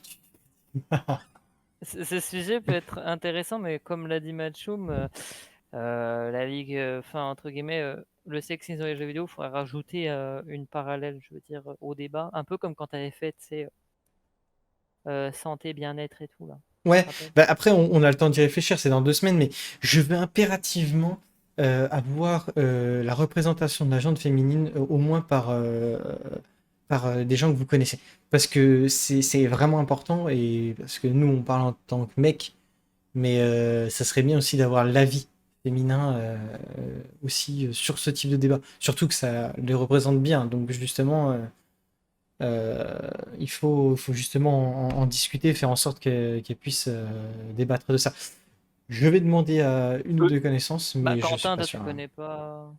ce sujet peut être intéressant, mais comme l'a dit Matchoum, la ligue, enfin entre guillemets, le sexisme dans les jeux vidéo, il faudrait rajouter une parallèle, je veux dire, au débat, un peu comme quand tu avais fait, tu sais, santé, bien-être et tout là. Tu Ouais, te rappelles? bah après on a le temps d'y réfléchir, c'est dans 2 semaines, mais je veux impérativement avoir la représentation de la gente féminine au moins par des gens que vous connaissez. Parce que c'est vraiment important, et parce que nous on parle en tant que mec, mais ça serait bien aussi d'avoir l'avis féminin aussi sur ce type de débat. Surtout que ça les représente bien, donc justement... il faut justement en discuter, faire en sorte qu'elle puisse débattre de ça. Je vais demander à une ou deux connaissances, Bah mais je suis Quentin, pas toi tu sûr, hein. connais pas.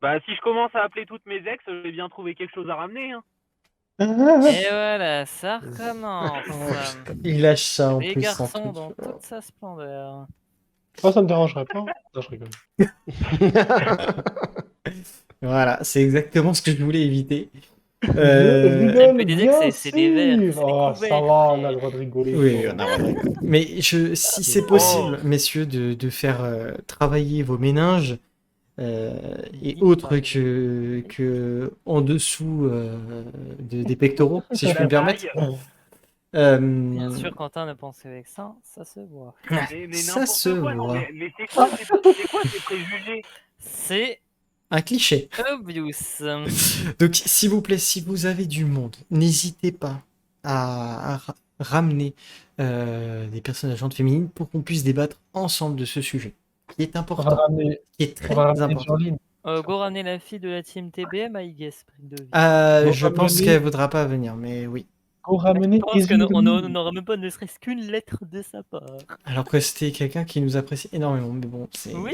Bah, si je commence à appeler toutes mes ex, je vais bien trouver quelque chose à ramener. Hein. Et voilà, ça recommence. Oh, putain, il lâche ça en Les plus sans garçons truc. dans toute sa splendeur. Moi, ça me dérangerait pas. Non, je rigole. Voilà, c'est exactement ce que je voulais éviter. Je Elle rigole, peut dire que bien c'est des verres, sûr. c'est des Oh, ça couverts. va, on a le droit de rigoler. Oui, Oh. on a le droit de rigoler. Mais si c'est Oh. possible, messieurs, de faire travailler vos méninges et Dites autres pas. que en dessous des pectoraux, si je puis La me permettre. taille. Bien Euh, sûr, Quentin ne pensait avec ça se voit. Mais Ça se n'importe quoi, non, voit. mais c'est quoi ces préjugés? C'est Un cliché. obvious. Donc, s'il vous plaît, si vous avez du monde, n'hésitez pas à ramener des personnages féminines pour qu'on puisse débattre ensemble de ce sujet, qui est On va important, ramener, qui est on très va ramener important. Jolene. Go ramener la fille de la team TBM, I guess, prix de vie. Go Je pense ramener, qu'elle voudra pas venir, mais oui. go Je ramener pense qu'on Ezurine. n'aura même pas ne serait-ce qu'une lettre de sa part. Alors que c'était quelqu'un qui nous apprécie énormément, mais bon, c'est Oui,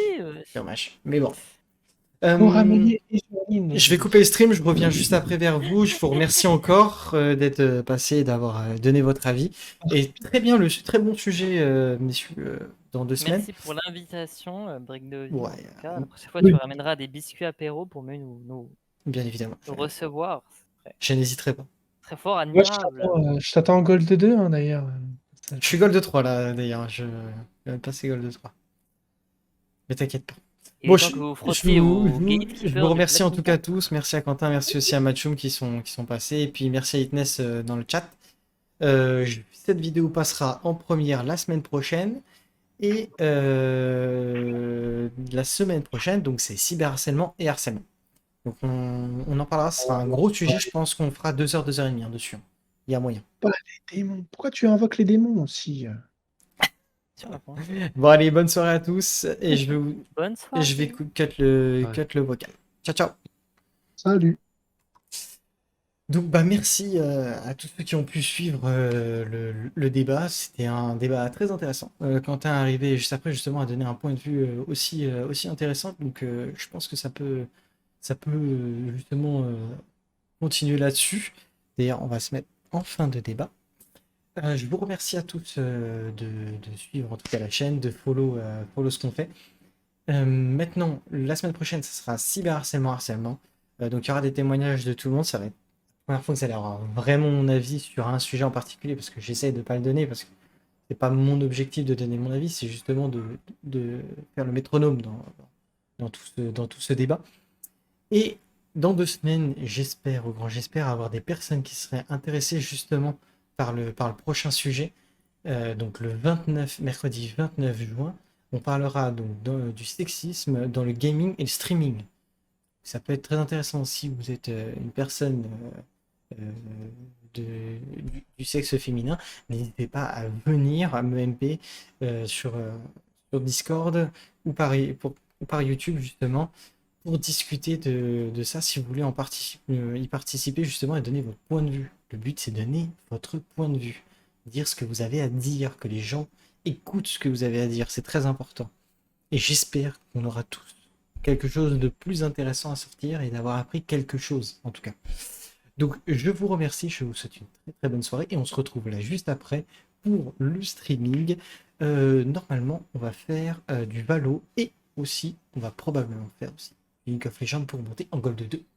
dommage. Mais bon. Go Euh, ramener Ezurine. Je vais couper le stream, je reviens juste après vers vous. Je vous remercie encore d'être passé et d'avoir donné votre avis. Et très bien, très bon sujet, messieurs, dans 2 semaines. merci pour l'invitation, Brick de vie. Ouais, En tout cas, la prochaine fois, oui. tu ramèneras des biscuits apéro pour mieux nous bien évidemment. recevoir. C'est Je n'hésiterai pas. très fort, Moi, admirable. je t'attends en Gold 2, hein, d'ailleurs. Je suis Gold 3 là, d'ailleurs. Je vais passer Gold 3. Mais t'inquiète pas. Et Bon, le temps que vous frottiez au gatekeeper je vous remercie du en tout cas Platinum. tous. Merci à Quentin, merci aussi à Matchoum qui sont passés. Et puis merci à Itness dans le chat. Cette vidéo passera en première la semaine prochaine. Et la semaine prochaine, donc c'est cyberharcèlement et harcèlement. Donc on en parlera, ce sera un gros sujet, je pense qu'on fera 2 heures, 2 heures et demie dessus. Il y a moyen. Les démons. Pourquoi tu invoques les démons aussi? Bon allez, bonne soirée à tous et Bonne soirée. je vais cut le vocal. Ciao ciao. Salut. Donc bah merci à tous ceux qui ont pu suivre le débat. C'était un débat très intéressant. Quentin est arrivé juste après justement à donner un point de vue aussi intéressant. Donc je pense que ça peut justement continuer là-dessus. D'ailleurs, on va se mettre en fin de débat. Je vous remercie à tous de suivre en tout cas la chaîne, de follow ce qu'on fait. Maintenant, la semaine prochaine, ce sera cyberharcèlement, harcèlement. Donc il y aura des témoignages de tout le monde. Ça va être la première fois que vous allez avoir vraiment mon avis sur un sujet en particulier parce que j'essaie de ne pas le donner parce que c'est pas mon objectif de donner mon avis, c'est justement de faire le métronome dans tout ce débat. Et dans 2 semaines, j'espère, au grand j'espère, avoir des personnes qui seraient intéressées justement par le prochain sujet. Donc le 29, mercredi 29 juin, on parlera donc du sexisme dans le gaming et le streaming. Ça peut être très intéressant si vous êtes une personne euh, du sexe féminin. N'hésitez pas à venir à m'EMP sur Discord ou par YouTube justement pour discuter de ça si vous voulez y participer justement et donner votre point de vue. Le but c'est donner votre point de vue, dire ce que vous avez à dire, que les gens écoutent ce que vous avez à dire, c'est très important. Et j'espère qu'on aura tous quelque chose de plus intéressant à sortir et d'avoir appris quelque chose en tout cas. Donc je vous remercie, je vous souhaite une très très bonne soirée et on se retrouve là juste après pour le streaming. Normalement on va faire du Valo et aussi on va probablement faire aussi League of Legends pour monter en Gold 2